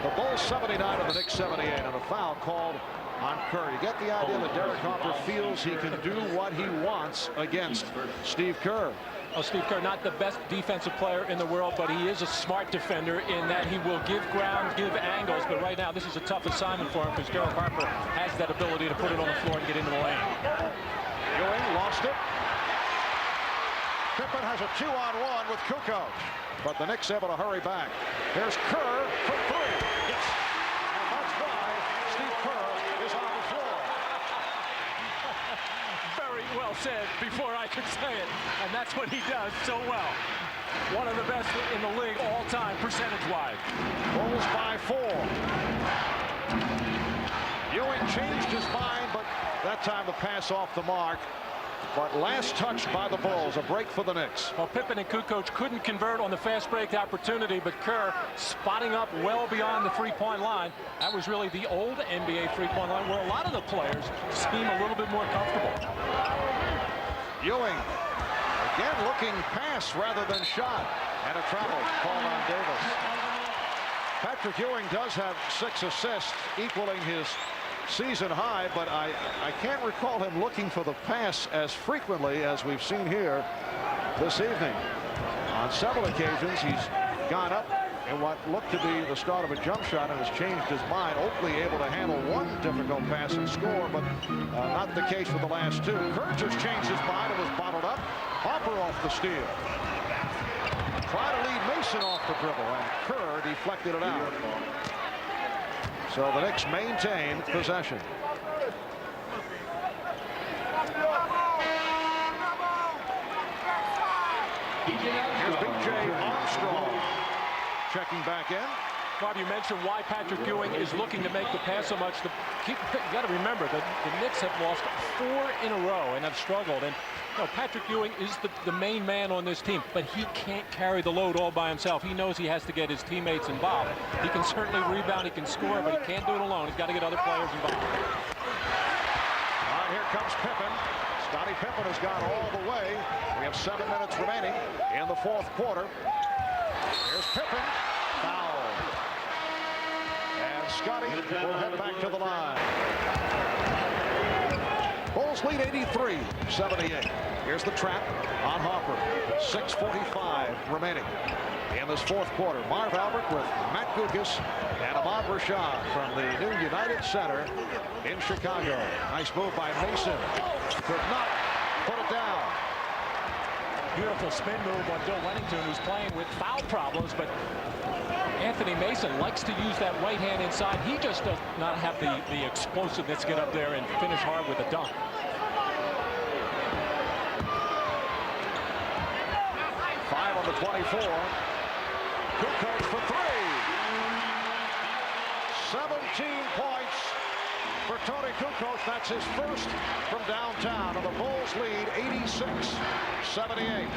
The Bulls 79 and the Knicks 78, and a foul called on Kerr. You get the idea that Derek Harper feels he can do what he wants against Steve Kerr. Well, Steve Kerr, not the best defensive player in the world, but he is a smart defender in that he will give ground, give angles. But right now, this is a tough assignment for him because Derek Harper has that ability to put it on the floor and get into the lane. Ewing lost it. Pippen has a 2-on-1 with Kukoc, but the Knicks able to hurry back. Here's Kerr for 3. Yes. And that's why Steve Kerr said before I could say it, and that's what he does so well. One of the best in the league all time, percentage-wise. Bulls by 4. Ewing changed his mind, but that time the pass off the mark. But last touch by the Bulls, a break for the Knicks. Well, Pippen and Kukoc couldn't convert on the fast break opportunity, but Kerr spotting up well beyond the three-point line. That was really the old NBA three-point line where a lot of the players seem a little bit more comfortable. Ewing again looking pass rather than shot, and a travel called on Davis. Patrick Ewing does have 6 assists, equaling his season high, but I can't recall him looking for the pass as frequently as we've seen here this evening. On several occasions he's gone up in what looked to be the start of a jump shot and has changed his mind. Oakley able to handle one difficult pass and score, but not the case for the last 2. Kerr just changed his mind and was bottled up. Harper off the steal. Try to lead Mason off the dribble, and Kerr deflected it out. So the Knicks maintain possession. Here's Big J Armstrong checking back in. Bob, you mentioned why Patrick Ewing is looking to make the pass so much. You got to remember that the Knicks have lost 4 in a row and have struggled. And you know, Patrick Ewing is the main man on this team, but he can't carry the load all by himself. He knows he has to get his teammates involved. He can certainly rebound, he can score, but he can't do it alone. He's got to get other players involved. All right, here comes Pippen. Scottie Pippen has gone all the way. We have 7 minutes remaining in the 4th quarter. Here's Pippen. Foul. And Scottie will head back to the line. Bulls lead 83-78. Here's the trap on Harper. 6:45 remaining in this 4th quarter. Marv Albert with Matt Gugas and Ahmad Rashad from the new United Center in Chicago. Nice move by Mason. Could not put it down. Beautiful spin move on Bill Wennington, who's playing with foul problems, but Anthony Mason likes to use that right hand inside. He just does not have the explosiveness to get up there and finish hard with a dunk. Five on the 24. Kukoc for 3. 17 points for Tony Kukoc. That's his first from downtown, and the Bulls lead 86-78.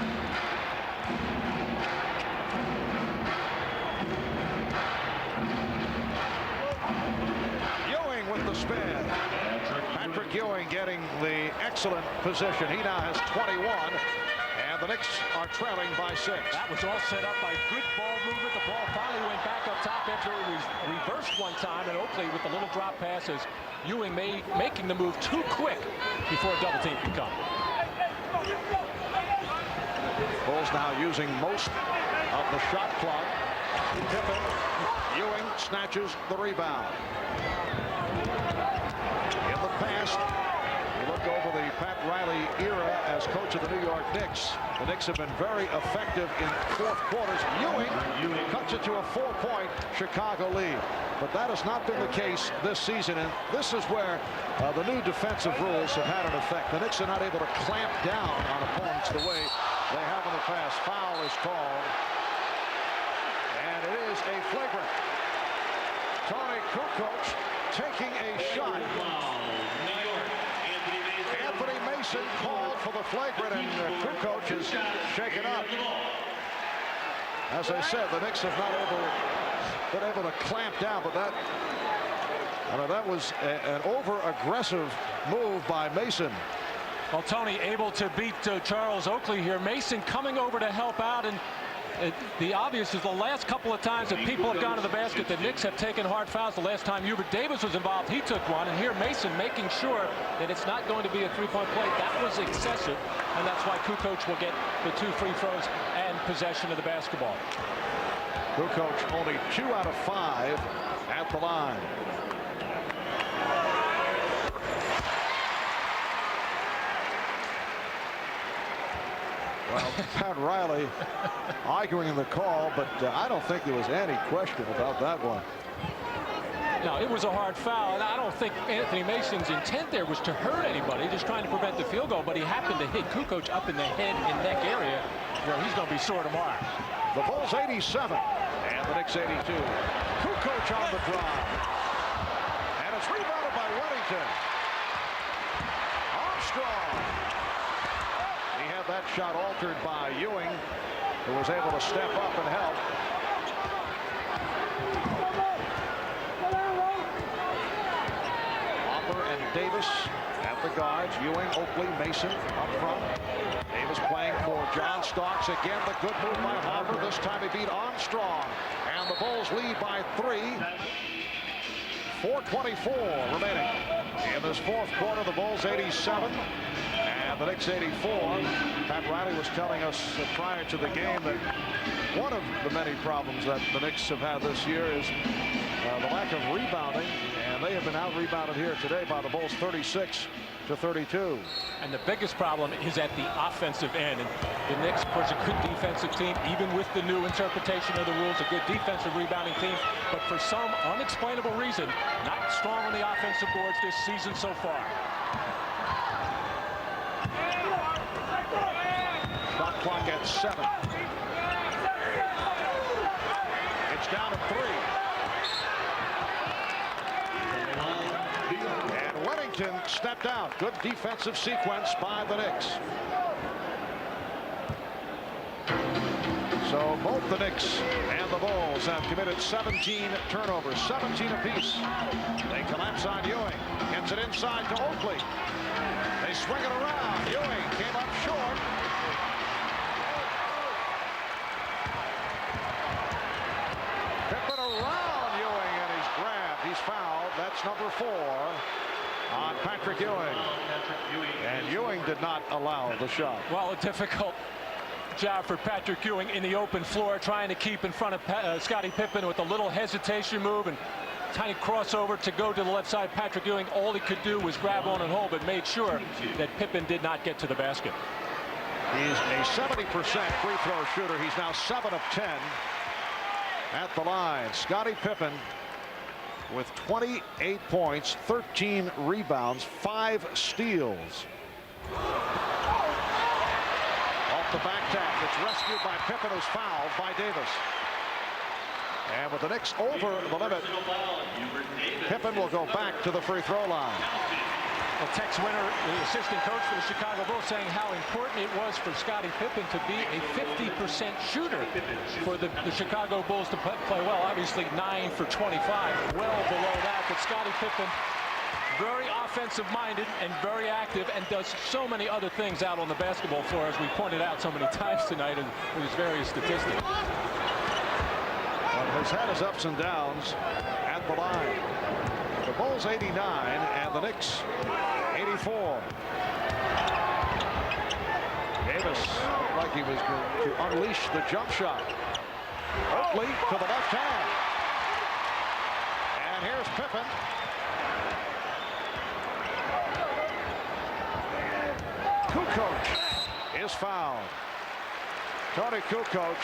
Ewing with the spin. Patrick Ewing getting the excellent position. He now has 21, and the Knicks are trailing by 6. That was all set up by good ball movement. The ball finally went back up top after it was reversed one time, and Oakley with the little drop passes. Ewing making the move too quick before a double team could come. Bulls now using most of the shot clock. Pippen. Ewing snatches the rebound. In the past, you look over the Pat Riley era as coach of the New York Knicks. The Knicks have been very effective in 4th quarters. Ewing cuts it to a 4-point Chicago lead. But that has not been the case this season, and this is where the new defensive rules have had an effect. The Knicks are not able to clamp down on opponents the way they have in the past. Foul is called, and it is a flagrant. Tony Kukoc taking a shot. Anthony Mason called for the flagrant, and Kukoc is shaken up. As I said, the Knicks have not been able to clamp down, but that was an over-aggressive move by Mason. Well, Tony able to beat Charles Oakley here. Mason coming over to help out, and the obvious is the last couple of times that people have gone to the basket, the Knicks have taken hard fouls. The last time Hubert Davis was involved, he took one, and here Mason making sure that it's not going to be a 3-point play. That was excessive, and that's why Kukoc will get the 2 free throws and possession of the basketball. Kukoc only 2 out of 5 at the line. Well, Pat Riley arguing in the call, but I don't think there was any question about that one. Now, it was a hard foul, and I don't think Anthony Mason's intent there was to hurt anybody, just trying to prevent the field goal, but he happened to hit Kukoc up in the head and neck area where he's going to be sore tomorrow. The Bulls 87 and the Knicks 82. Kukoc on the drive. And it's rebounded by Wellington. Armstrong. He had that shot altered by Ewing, who was able to step up and help. Davis at the guards. Ewing, Oakley, Mason up front. Davis playing for John Starks. Again, the good move by Hopper. This time he beat Armstrong. And the Bulls lead by 3. 4:24 remaining. In this fourth quarter, the Bulls 87 and the Knicks 84. Pat Riley was telling us prior to the game that one of the many problems that the Knicks have had this year is the lack of rebounding. And they have been out-rebounded here today by the Bulls 36-32. And the biggest problem is at the offensive end. And the Knicks, of course, a good defensive team, even with the new interpretation of the rules, a good defensive rebounding team. But for some unexplainable reason, not strong on the offensive boards this season so far. Shot clock at 7. It's down to 3. And Wellington stepped out. Good defensive sequence by the Knicks. So both the Knicks and the Bulls have committed 17 turnovers, 17 apiece. They collapse on Ewing. Gets it inside to Oakley. They swing it around. Ewing came up short. Pippen around Ewing, and he's grabbed. He's fouled. That's number 4 on Patrick Ewing. And Ewing did not allow the shot. Well, a difficult job for Patrick Ewing in the open floor, trying to keep in front of Scottie Pippen with a little hesitation move and tiny crossover to go to the left side. Patrick Ewing, all he could do was grab on and hold, but made sure that Pippen did not get to the basket. He's a 70% free throw shooter. He's now 7 of 10 at the line. Scottie Pippen with 28 points, 13 rebounds, 5 steals. Off the back tap, it's rescued by Pippen, who's fouled by Davis. And with the Knicks over the limit, Pippen will go back to the free throw line. Well, Tex Winter, the assistant coach for the Chicago Bulls, saying how important it was for Scottie Pippen to be a 50% shooter for the Chicago Bulls to play well. Obviously 9 for 25, well below that. But Scottie Pippen, very offensive-minded and very active, and does so many other things out on the basketball floor, as we pointed out so many times tonight in his various statistics. Has had his ups and downs at the line. The Bulls 89 and the Knicks 84. Davis looked like he was going to unleash the jump shot. Oakley to the left hand. And here's Pippen. Kukoc is fouled. Tony Kukoc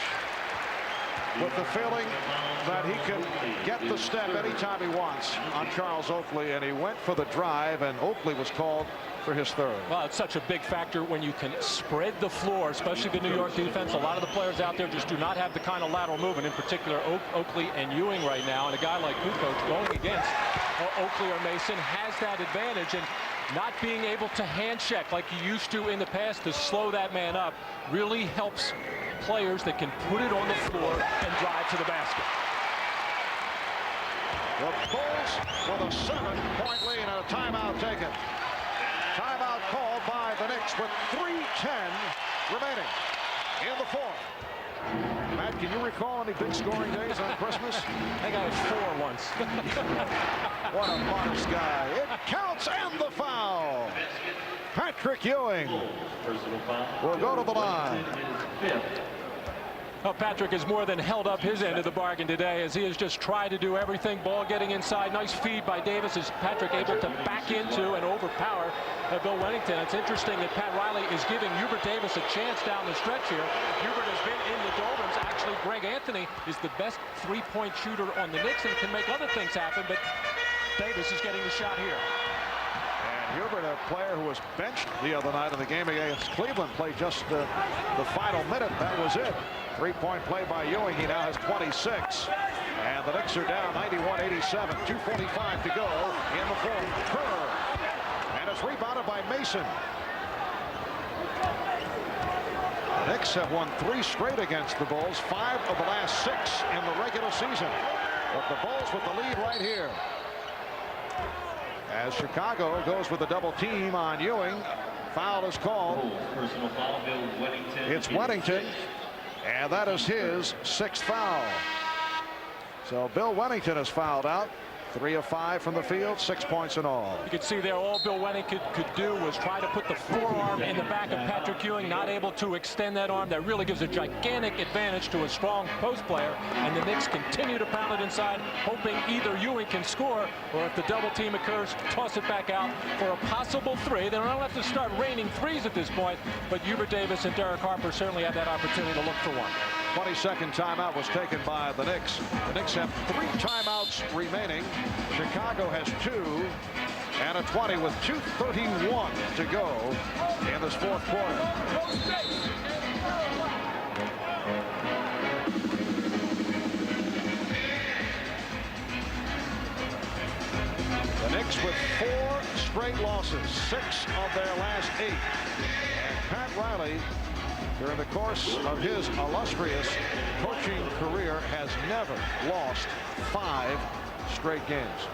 with the feeling that he can get the step anytime he wants on Charles Oakley, and he went for the drive, and Oakley was called for his 3rd. Well, it's such a big factor when you can spread the floor, especially the New York defense. A lot of the players out there just do not have the kind of lateral movement, in particular Oakley and Ewing right now, and a guy like Kukoc going against Oakley or Mason has that advantage, and not being able to hand check like you used to in the past to slow that man up really helps players that can put it on the floor and drive to the basket. The Bulls with a 7-point lead and a timeout taken. Timeout called by the Knicks with 3:10 remaining in the 4th. Matt, can you recall any big scoring days on Christmas? I think I had 4 once. What a modest guy. It counts, and the foul. Patrick Ewing will go to the line. Well, Patrick has more than held up his end of the bargain today, as he has just tried to do everything. Ball getting inside. Nice feed by Davis. Is Patrick able to back into and overpower Bill Wellington? It's interesting that Pat Riley is giving Hubert Davis a chance down the stretch here. Hubert has been in the doldrums, actually Obviously, Greg Anthony is the best three-point shooter on the Knicks and can make other things happen, but Davis is getting the shot here. And Hubert, a player who was benched the other night in the game against Cleveland, played just the final minute. That was it. Three-point play by Ewing. He now has 26. And the Knicks are down 91-87. 2:45 to go in the fourth. Kerr. And it's rebounded by Mason. The Knicks have won 3 straight against the Bulls, 5 of the last 6 in the regular season. But the Bulls with the lead right here. As Chicago goes with a double team on Ewing. Foul is called. Personal foul, Bill Weddington. It's Weddington. And that is his 6th foul. So Bill Weddington is fouled out. 3 of 5 from the field, 6 points in all. You can see there all Bill Weddington could do was try to put the forearm in the back of Patrick Ewing, not able to extend that arm. That really gives a gigantic advantage to a strong post player. And the Knicks continue to pound it inside, hoping either Ewing can score, or if the double team occurs, toss it back out for a possible 3. They don't have to start raining threes at this point, but Hubert Davis and Derek Harper certainly have that opportunity to look for one. 22nd timeout was taken by the Knicks. The Knicks have 3 timeouts remaining. Chicago has 2 and a 20 with 2:31 to go in this fourth quarter. The Knicks with 4 straight losses, 6 of their last 8. And Pat Riley, during the course of his illustrious coaching career, has never lost 5 straight games.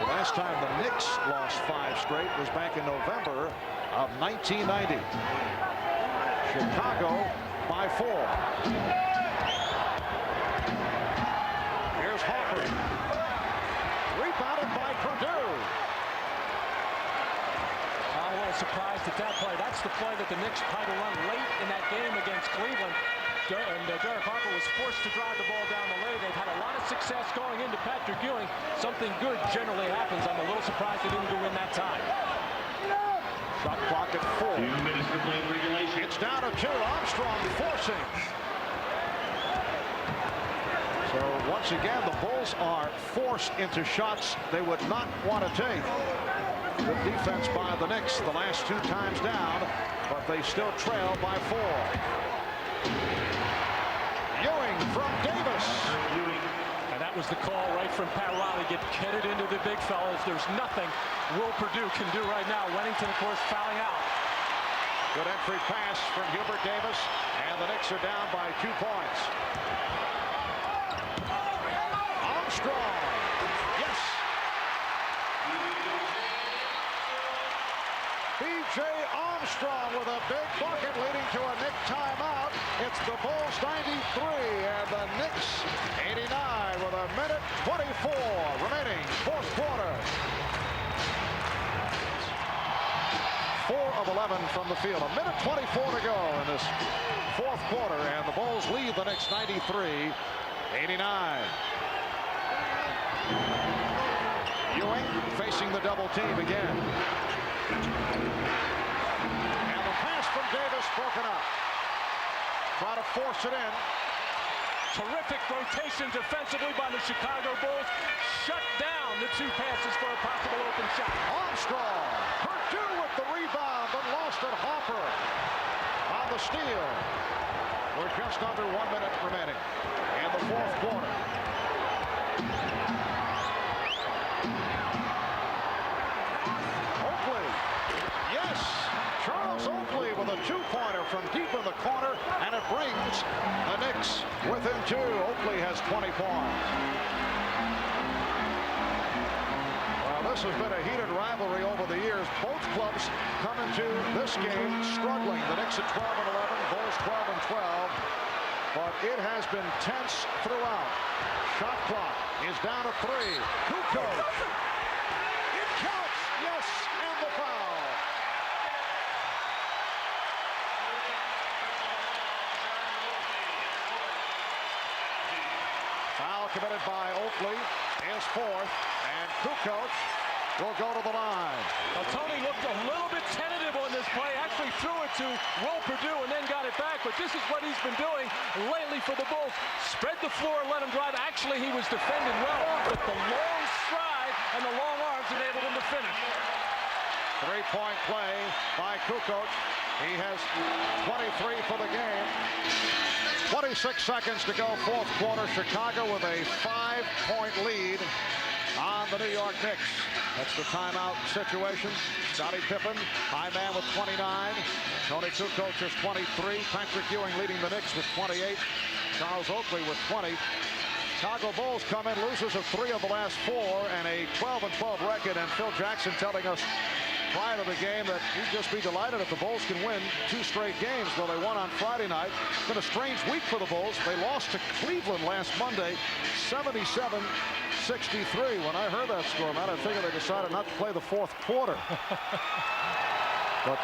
The last time the Knicks lost 5 straight was back in November of 1990. Chicago by 4. Here's Harper. Rebounded by Purdue. I'm a little surprised at that play. That's the play that the Knicks tried to run late in that game against Cleveland. And Derek Harper was forced to drive the ball down the lane. They've had a lot of success going into Patrick Ewing. Something good generally happens. I'm a little surprised they didn't go in that time. Shot clock at 4. 2 minutes to play in regulation. It's down to 2. Armstrong forcing. So once again, the Bulls are forced into shots they would not want to take. Good defense by the Knicks the last 2 times down, but they still trail by 4. Ewing from Davis. And that was the call right from Pat Riley. Get it into the big fellas. There's nothing Will Purdue can do right now. Weddington, of course, fouling out. Good entry pass from Hubert Davis, and the Knicks are down by 2 points. Armstrong. Yes. B.J. Armstrong with a big bucket leading to a Knick timeout. It's the Bulls 93 and the Knicks 89 with a minute 24 remaining fourth quarter. 4 of 11 from the field. A minute 24 to go in this fourth quarter, and the Bulls lead the Knicks 93-89. Ewing facing the double team again. And the pass from Davis broken up. Try to force it in. Terrific rotation defensively by the Chicago Bulls. Shut down the 2 passes for a possible open shot. Armstrong. Purdue with the rebound, but lost it. Harper on the steal. We're just under 1 minute remaining in the fourth quarter. Oakley. Yes. Charles Oakley with a 2-pointer from deep in the corner, and it brings the Knicks within 2. Oakley has 20 points. Well, this has been a heated rivalry over the years. Both clubs come into this game struggling. The Knicks at 12 and 11, Bulls 12 and 12. But it has been tense throughout. Shot clock is down to 3. Kukoc. It counts. Yes, and the foul. Foul committed by Oakley is 4th, and Kukoc will go to the line. Well, Tony looked a little bit tentative on this play, actually threw it to Will Perdue and then got it back, but this is what he's been doing lately for the Bulls. Spread the floor, let him drive. Actually, he was defended well, but the long stride and the long arms enabled him to finish. 3-point play by Kukoc. He has 23 for the game. 26 seconds to go, fourth quarter. Chicago with a 5-point lead on the New York Knicks. That's the timeout situation. Scottie Pippen, high man with 29. Tony Kukoc has 23. Patrick Ewing leading the Knicks with 28. Charles Oakley with 20. Chicago Bulls come in losers of 3 of the last 4 and a 12-12 record. And Phil Jackson telling us prior to the game that he'd just be delighted if the Bulls can win 2 straight games. Well, they won on Friday night. It's been a strange week for the Bulls. They lost to Cleveland last Monday, 77-63. When I heard that score, Matt, I figured they decided not to play the fourth quarter. But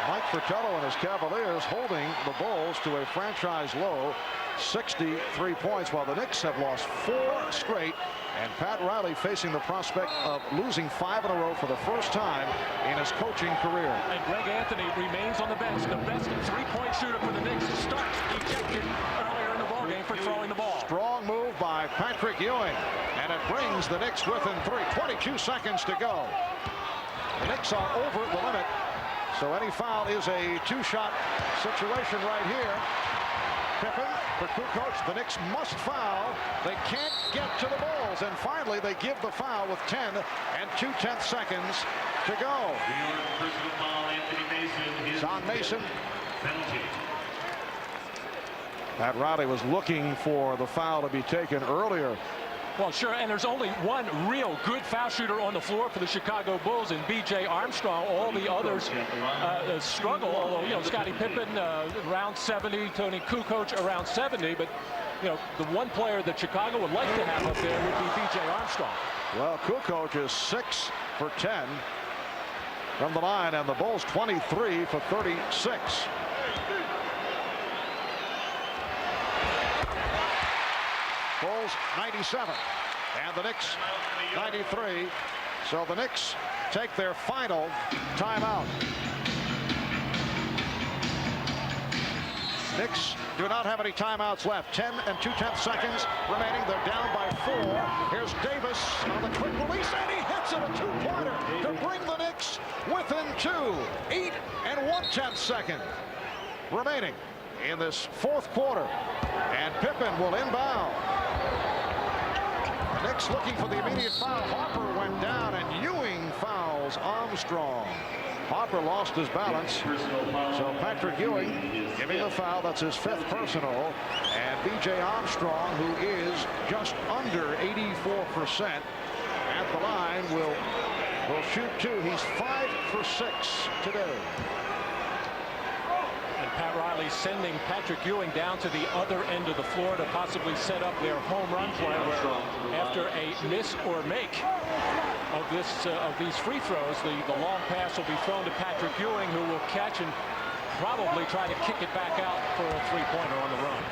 Mike Fratello and his Cavaliers holding the Bulls to a franchise low 63 points, while the Knicks have lost 4 straight. And Pat Riley facing the prospect of losing 5 in a row for the first time in his coaching career. And Greg Anthony remains on the bench, the best 3-point shooter for the Knicks. Starks ejected earlier in the ballgame for throwing the ball. Strong move by Patrick Ewing, and it brings the Knicks within 3. 22 seconds to go. The Knicks are over the limit, so any foul is a 2-shot situation right here. Pippen for Kukoc. The Knicks must foul. They can't get to the Bulls, and finally they give the foul with 10 and 2/10 seconds to go. Personal foul, Anthony Mason. It's on Mason. Penalty. Pat Riley was looking for the foul to be taken earlier. Well, sure, and there's only one real good foul shooter on the floor for the Chicago Bulls, and B.J. Armstrong. All the others struggle, although, you know, Scottie Pippen around 70, Tony Kukoc around 70, but, you know, the one player that Chicago would like to have up there would be B.J. Armstrong. Well, Kukoc is 6 for 10 from the line, and the Bulls 23 for 36. Bulls 97 and the Knicks 93. So the Knicks take their final timeout. Knicks do not have any timeouts left. 10 and 2/10 seconds remaining. They're down by 4. Here's Davis on the quick release, and he hits it, a 2-pointer to bring the Knicks within 2. 8 and 1/10 second remaining in this fourth quarter, and Pippen will inbound. The Knicks looking for the immediate foul. Harper went down, and Ewing fouls Armstrong. Harper lost his balance, so Patrick Ewing giving the foul. That's his 5th personal, and B.J. Armstrong, who is just under 84% at the line, will shoot 2. He's 5 for 6 today. Pat Riley sending Patrick Ewing down to the other end of the floor to possibly set up their home run play, where after a miss or make of these free throws, the long pass will be thrown to Patrick Ewing, who will catch and probably try to kick it back out for a 3-pointer on the run.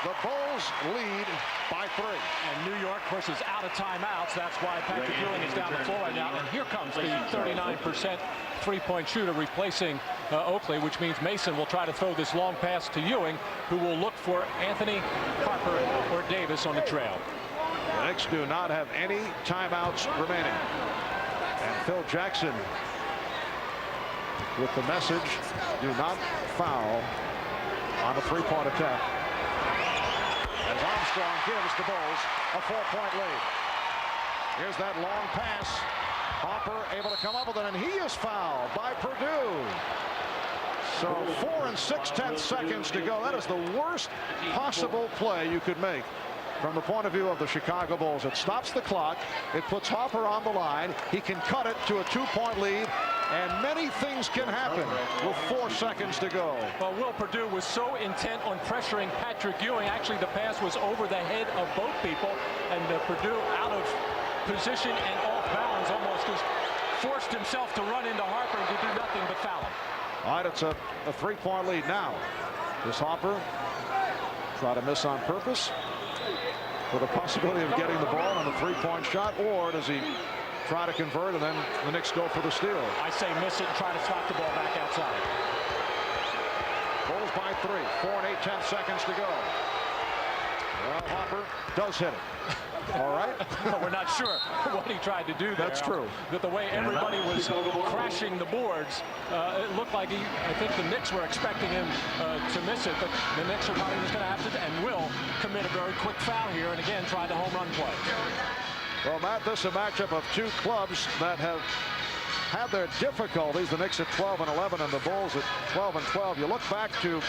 The Bulls lead by 3. And New York, of course, is out of timeouts. That's why Patrick Ewing is down the floor right now. And here comes the 39% 3-point shooter replacing Oakley, which means Mason will try to throw this long pass to Ewing, who will look for Anthony, Harper, or Davis on the trail. The Knicks do not have any timeouts remaining. And Phil Jackson with the message, do not foul on a 3-point attempt. As Armstrong gives the Bulls a 4-point lead. Here's that long pass. Harper able to come up with it, and he is fouled by Perdue. So 4 and 6/10 seconds to go. That is the worst possible play you could make from the point of view of the Chicago Bulls. It stops the clock. It puts Harper on the line. He can cut it to a 2-point lead. And many things can happen with 4 seconds to go. Well, Will Perdue was so intent on pressuring Patrick Ewing. Actually, the pass was over the head of both people. And Perdue, out of position and off balance, almost just forced himself to run into Harper and to do nothing but foul him. All right, it's a 3-point lead now. This Harper Try to miss on purpose with the possibility of getting the ball on the three-point shot, or does he try to convert and then the Knicks go for the steal? I say miss it and try to slap the ball back outside. Bulls by 3. 4 and 8/10 seconds to go. Well, Hopper does hit it. All right. Well, we're not sure what he tried to do there. That's true. That the way everybody was crashing the boards, it looked like I think the Knicks were expecting him to miss it, but the Knicks are probably just going to have to and will commit a very quick foul here and again try the home run play. Well, Matt, this is a matchup of two clubs that have had their difficulties. The Knicks at 12 and 11 and the Bulls at 12 and 12. You look back to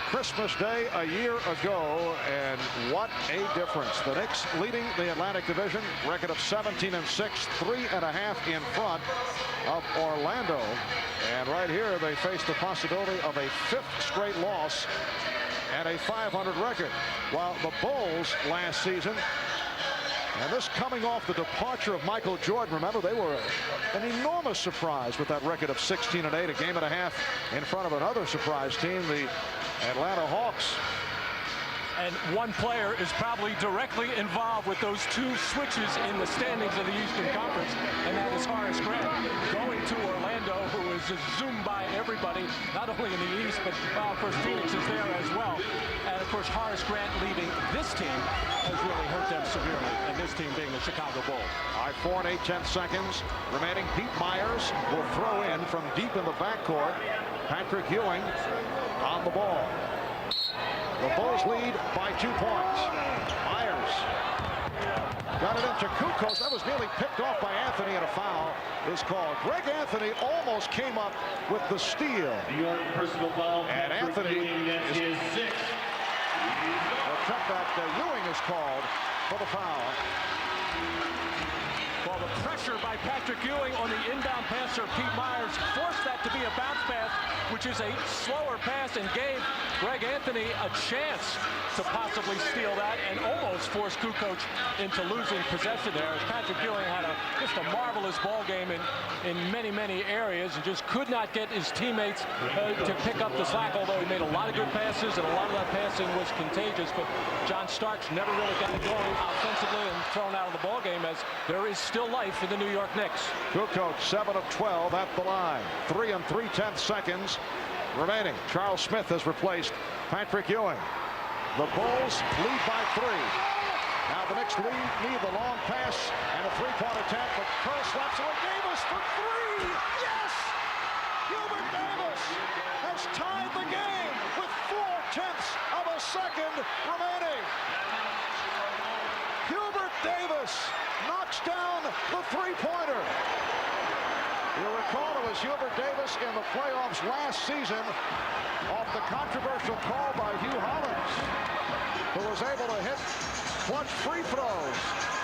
Christmas Day a year ago, and what a difference. The Knicks leading the Atlantic Division, record of 17 and 6, 3.5 in front of Orlando. And right here they face the possibility of a 5th straight loss and a 500 record. While the Bulls last season, and this coming off the departure of Michael Jordan, remember they were an enormous surprise with that record of 16 and 8, a game and a half in front of another surprise team, the Atlanta Hawks. And one player is probably directly involved with those two switches in the standings of the Eastern Conference, and that is Horace Grant going to Orlando, who is just zoomed by everybody, not only in the East, but of course Phoenix is there as well. And of course Horace Grant leading this team has really hurt them severely, and this team being the Chicago Bulls. All right, 4 and 8/10 seconds remaining. Pete Myers will throw in from deep in the backcourt. Patrick Ewing on the ball. The Bulls lead by 2 points. Myers got it into Kukos. That was nearly picked off by Anthony, and a foul is called. Greg Anthony almost came up with the steal. New York personal foul. And Anthony is his 6th. Except that Ewing is called for the foul. Well, the pressure by Patrick Ewing on the inbound passer, Pete Myers, forced that to be a bounce pass, which is a slower pass, and gave Greg Anthony a chance to possibly steal that and almost force Kukoc into losing possession there. Patrick Ewing had just a marvelous ball game in many, many areas and just could not get his teammates to pick up the slack, although he made a lot of good passes and a lot of that passing was contagious. But John Starks never really got it going offensively and thrown out of the ball game, as there is still life in the New York Knicks. Kukoc 7 of 12 at the line. 3 and 3/10 seconds remaining. Charles Smith has replaced Patrick Ewing. The Bulls lead by 3. Now the Knicks need the long pass and a three-point attempt, but Kerr slaps away. Davis for 3. Yes! Hubert Davis has tied the game with 4/10 of a second remaining. Hubert Davis knocks down the three-pointer. You'll recall it was Hubert Davis in the playoffs last season off the controversial call by Hugh Hollins, who was able to hit clutch free throws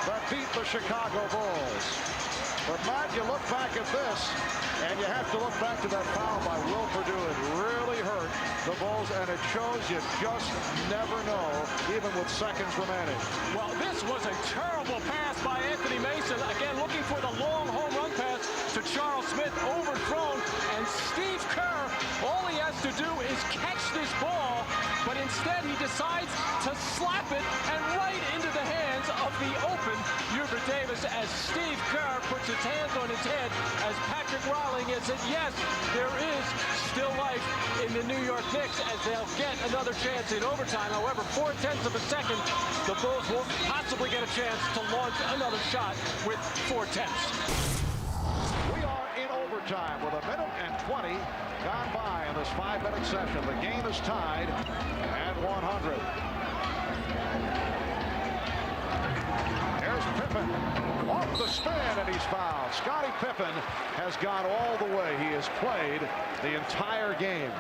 that beat the Chicago Bulls. But Matt, you look back at this, and you have to look back to that foul by Will Perdue. It really hurt the Bulls, and it shows you just never know, even with seconds remaining. Well, this was a terrible pass by Anthony Mason. Again, looking for the long home run pass to Charles Smith, overthrown. And Steve Kerr, all he has to do is catch this ball, but instead he decides to slap it and right into the hands of the open Hubert Davis, as Steve Kerr puts his hands on his head as Patrick Riley has said, yes, there is still life in the New York Knicks, as they'll get another chance in overtime. However, 4/10 of a second, the Bulls will possibly get a chance to launch another shot with 4/10. We are in overtime with 1 minute and 20 gone by in this 5-minute session. The game is tied at 100. Here's Pippen off the spin, and he's fouled. Scottie Pippen has gone all the way. He has played the entire game.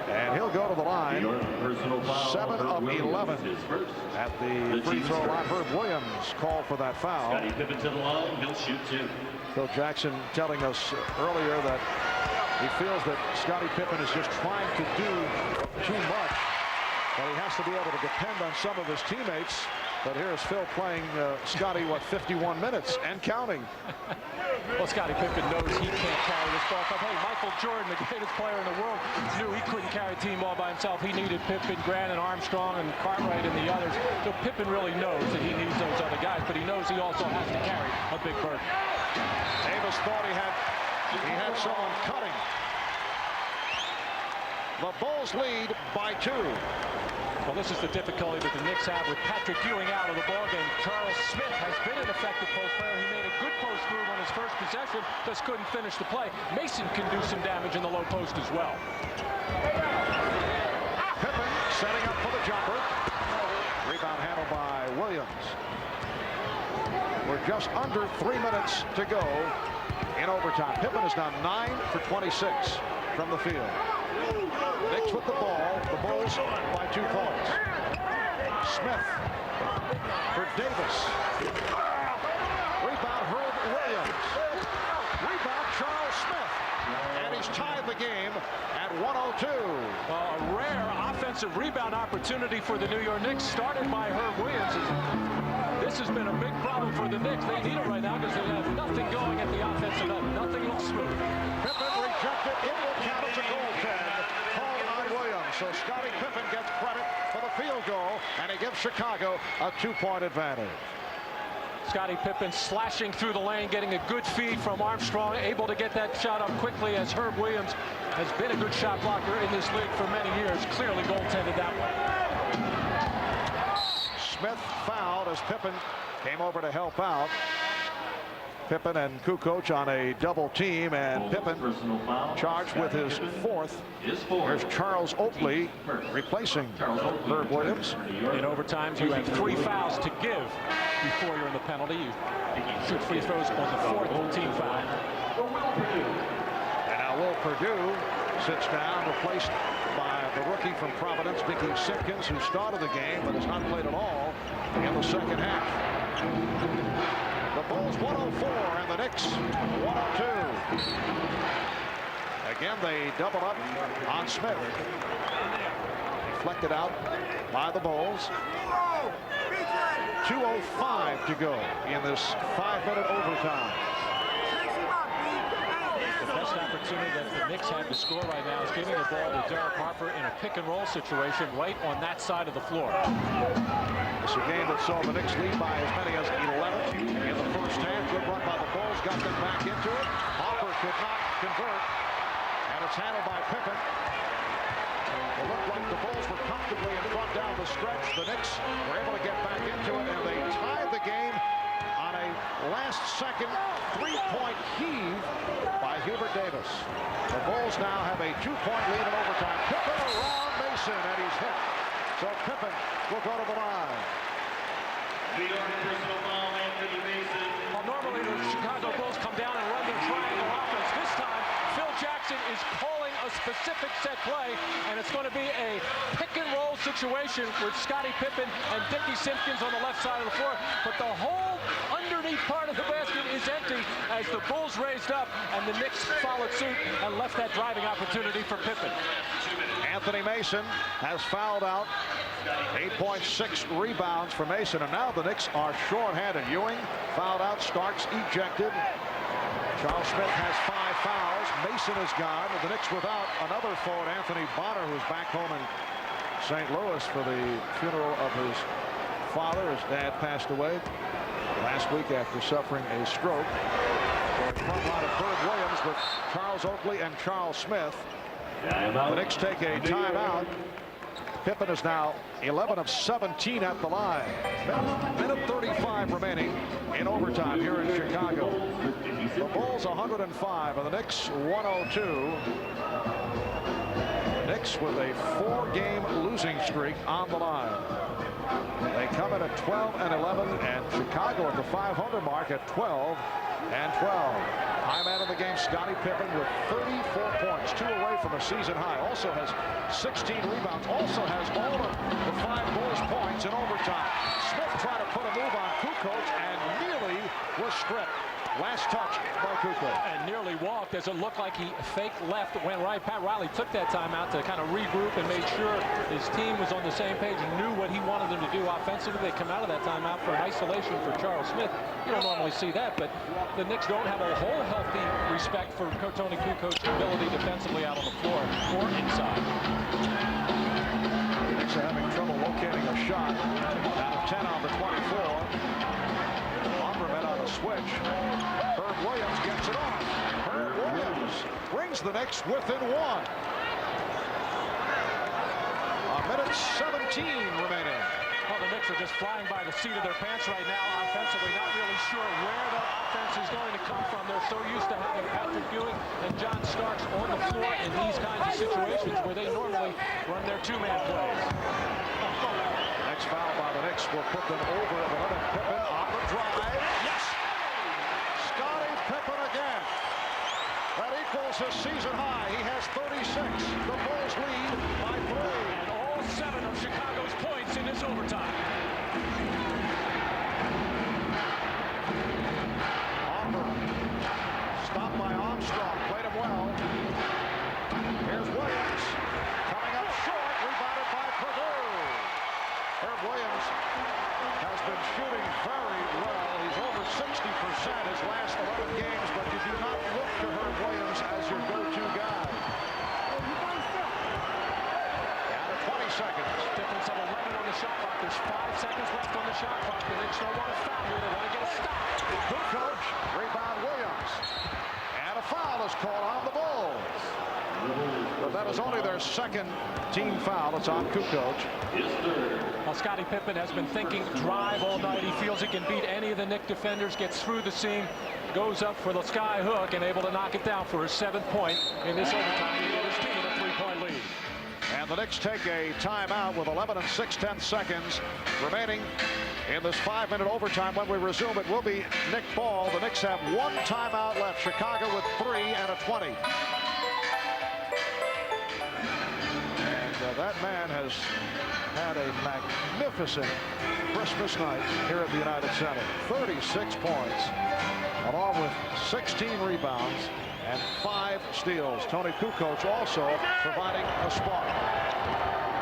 And he'll go to the line. 7 of 11 at the free throw line. Herb Williams called for that foul. Scottie Pippen to the line. He'll shoot 2. Phil Jackson telling us earlier that he feels that Scottie Pippen is just trying to do too much, but he has to be able to depend on some of his teammates. But here's Phil playing Scotty, what, 51 minutes and counting. Well, Scottie Pippen knows he can't carry this ball. Hey, Michael Jordan, the greatest player in the world, knew he couldn't carry a team all by himself. He needed Pippen, Grant, and Armstrong, and Cartwright, and the others. So Pippen really knows that he needs those other guys, but he knows he also has to carry a big burden. Davis thought he had someone cutting. The Bulls lead by 2. Well, this is the difficulty that the Knicks have with Patrick Ewing out of the ballgame. Charles Smith has been an effective post player. He made a good post move on his first possession, just couldn't finish the play. Mason can do some damage in the low post as well. Pippen setting up for the jumper. Rebound handled by Williams. We're just under 3 minutes to go in overtime. Pippen is now 9 for 26 from the field. Knicks with the ball. The Bulls by 2 points. Smith for Davis. Rebound Herb Williams. Rebound Charles Smith. And he's tied the game at 102. A rare offensive rebound opportunity for the New York Knicks, started by Herb Williams. This has been a big problem for the Knicks. They need it right now because they have nothing going at the offensive end. Nothing looks smooth. Pippen rejected. It will count as a goaltend. Called on Williams. So Scottie Pippen gets credit for the field goal, and he gives Chicago a 2-point advantage. Scottie Pippen slashing through the lane, getting a good feed from Armstrong, able to get that shot up quickly, as Herb Williams has been a good shot blocker in this league for many years. Clearly goaltended that one. Smith fouled as Pippen came over to help out. Pippen and Kukoc on a double team, and Pippen charged with his 4th. Here's Charles Oakley replacing Herb Williams. In overtime, you have 3 fouls to give before you're in the penalty. You shoot free throws on the 4th team foul. And now Will Perdue sits down, replaced by the rookie from Providence, Mickey Simpkins, who started the game but has not played at all in the second half. The Bulls 104 and the Knicks 102. Again, they double up on Smith. Deflected out by the Bulls. 2:05 to go in this 5-minute overtime. The best opportunity that the Knicks have to score right now is giving the ball to Derek Harper in a pick-and-roll situation right on that side of the floor. It's a game that saw the Knicks lead by as many as 11 in the first half. Good run by the Bulls, got them back into it. Harper could not convert, and it's handled by Pippen. It looked like the Bulls were comfortably in front down the stretch. The Knicks were able to get back into it, and they tied the game on a last-second 3-point heave by Hubert Davis. The Bulls now have a 2-point lead in overtime. Pippen around Mason, and he's hit. So Pippen will go to the line. New York personal foul, Anthony Mason. Well, normally the Chicago Bulls come down and run their triangle offense. This time, Phil Jackson is calling a specific set play, and it's going to be a pick-and-roll situation with Scottie Pippen and Dickie Simpkins on the left side of the floor. But the whole underneath part of the basket is empty as the Bulls raised up, and the Knicks followed suit and left that driving opportunity for Pippen. Anthony Mason has fouled out. 8.6 rebounds for Mason, and now the Knicks are short-handed. Ewing fouled out, Starks ejected. Charles Smith has 5 fouls. Mason is gone. The Knicks without another forward, Anthony Bonner, who's back home in St. Louis for the funeral of his father. His dad passed away last week after suffering a stroke. So in front line of Herb Williams with Charles Oakley and Charles Smith. The Knicks take a timeout. Pippen is now 11 of 17 at the line. Minute 35 remaining in overtime here in Chicago. The Bulls 105 and the Knicks 102. Knicks with a 4-game losing streak on the line. They come in at 12 and 11, and Chicago at the 500 mark at 12 and 12. High man of the game, Scottie Pippen, with 34 points, 2 away from a season high. Also has 16 rebounds. Also has all of the 5 Bulls points in overtime. Smith tried to put a move on Kukoc and nearly was stripped. Last touch by Kukoc. And nearly walked as it looked like he faked left, went right. Pat Riley took that timeout to kind of regroup and made sure his team was on the same page and knew what he wanted them to do offensively. They come out of that timeout for an isolation for Charles Smith. You don't normally see that, but the Knicks don't have a whole healthy respect for Tony Kukoc's ability defensively out on the floor or inside. The Knicks are having trouble locating a shot. Out of 10 on the 24. On a switch. Herb Williams gets it off. Herb Williams brings the Knicks within one. A minute 17 remaining. Well, the Knicks are just flying by the seat of their pants right now offensively, not really sure where the offense is going to come from. They're so used to having Patrick Ewing and John Starks on the floor in these kinds of situations where they normally run their two-man plays. Next foul by the Knicks will put them over at 11. Pippen on the drive. Yes! Scottie Pippen again. That equals his season high. He has 36. The Bulls lead by 3. And all 7 of Chicago's points in this overtime. Auburn. Stopped by Armstrong. Played him well. Here's Williams. Coming up short. Rebounded by Purdue. Herb Williams has been shooting very well. He's over 60% his last 11 games, but you do not look to Herb Williams as your go-to guy. Down to 20 seconds. Difference of 11 on the shot clock. There's 5 seconds left on the shot clock. The Knicks don't want to foul here. They want to get a stop. Good coach. Rebound Williams. And a foul is called on the Bulls. But that is only their second team foul. It's on Kukoc. Well, Scottie Pippen has been thinking drive all night. He feels he can beat any of the Knicks defenders, gets through the seam, goes up for the sky hook, and able to knock it down for his 7th point in this overtime. He gave his team a 3-point lead. And the Knicks take a timeout with 11 and 6/10 seconds remaining in this 5-minute overtime. When we resume, it will be Knick ball. The Knicks have 1 timeout left. Chicago with 3 and a 20. And that man has had a magnificent Christmas night here at the United Center. 36 points, along with 16 rebounds and 5 steals. Tony Kukoc also providing a spark.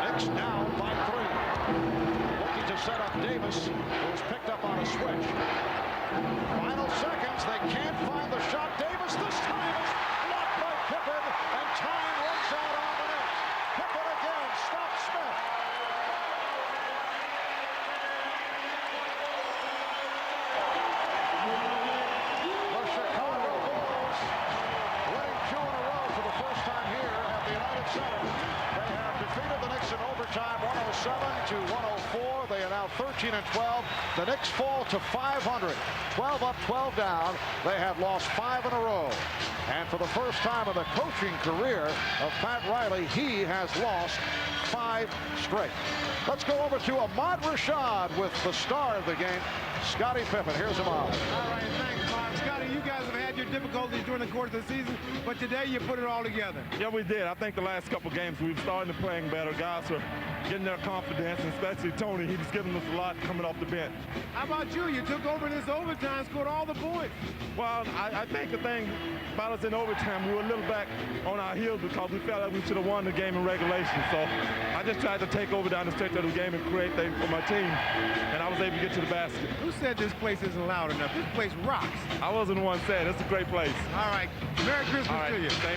Knicks now by 3. Looking to set up Davis, who was picked up on a switch. Final seconds, they can't find the shot. Davis this time is blocked by Pippen, and time runs out on the Knicks. Pippen again stops Smith. The Chicago Bulls winning 2 in a row for the first time here at the United Center. They have defeated the Knicks in overtime 107-104. They are now 13 and 12. The Knicks fall to 500. 12 up, 12 down. They have lost 5 in a row. And for the first time in the coaching career of Pat Riley, he has lost 5 straight. Let's go over to Ahmad Rashad with the star of the game, Scottie Pippen. Here's Ahmad. All right, thanks, Mark. Scottie, you guys have had your difficulties during the course of the season, but today you put it all together. Yeah, we did. I think the last couple games we've started playing better. Guys are getting their confidence, and especially Tony. He's giving us a lot coming off the bench. How about you? You took over this overtime, scored all the points. Well, I think the thing about us in overtime, we were a little back on our heels because we felt like we should have won the game in regulation. So I just tried to take over down the stretch of the game and create things for my team, and I was able to get to the basket. Who said this place isn't loud enough? This place rocks. I wasn't the one saying it's a great place. All right. Merry Christmas All right. to you. Same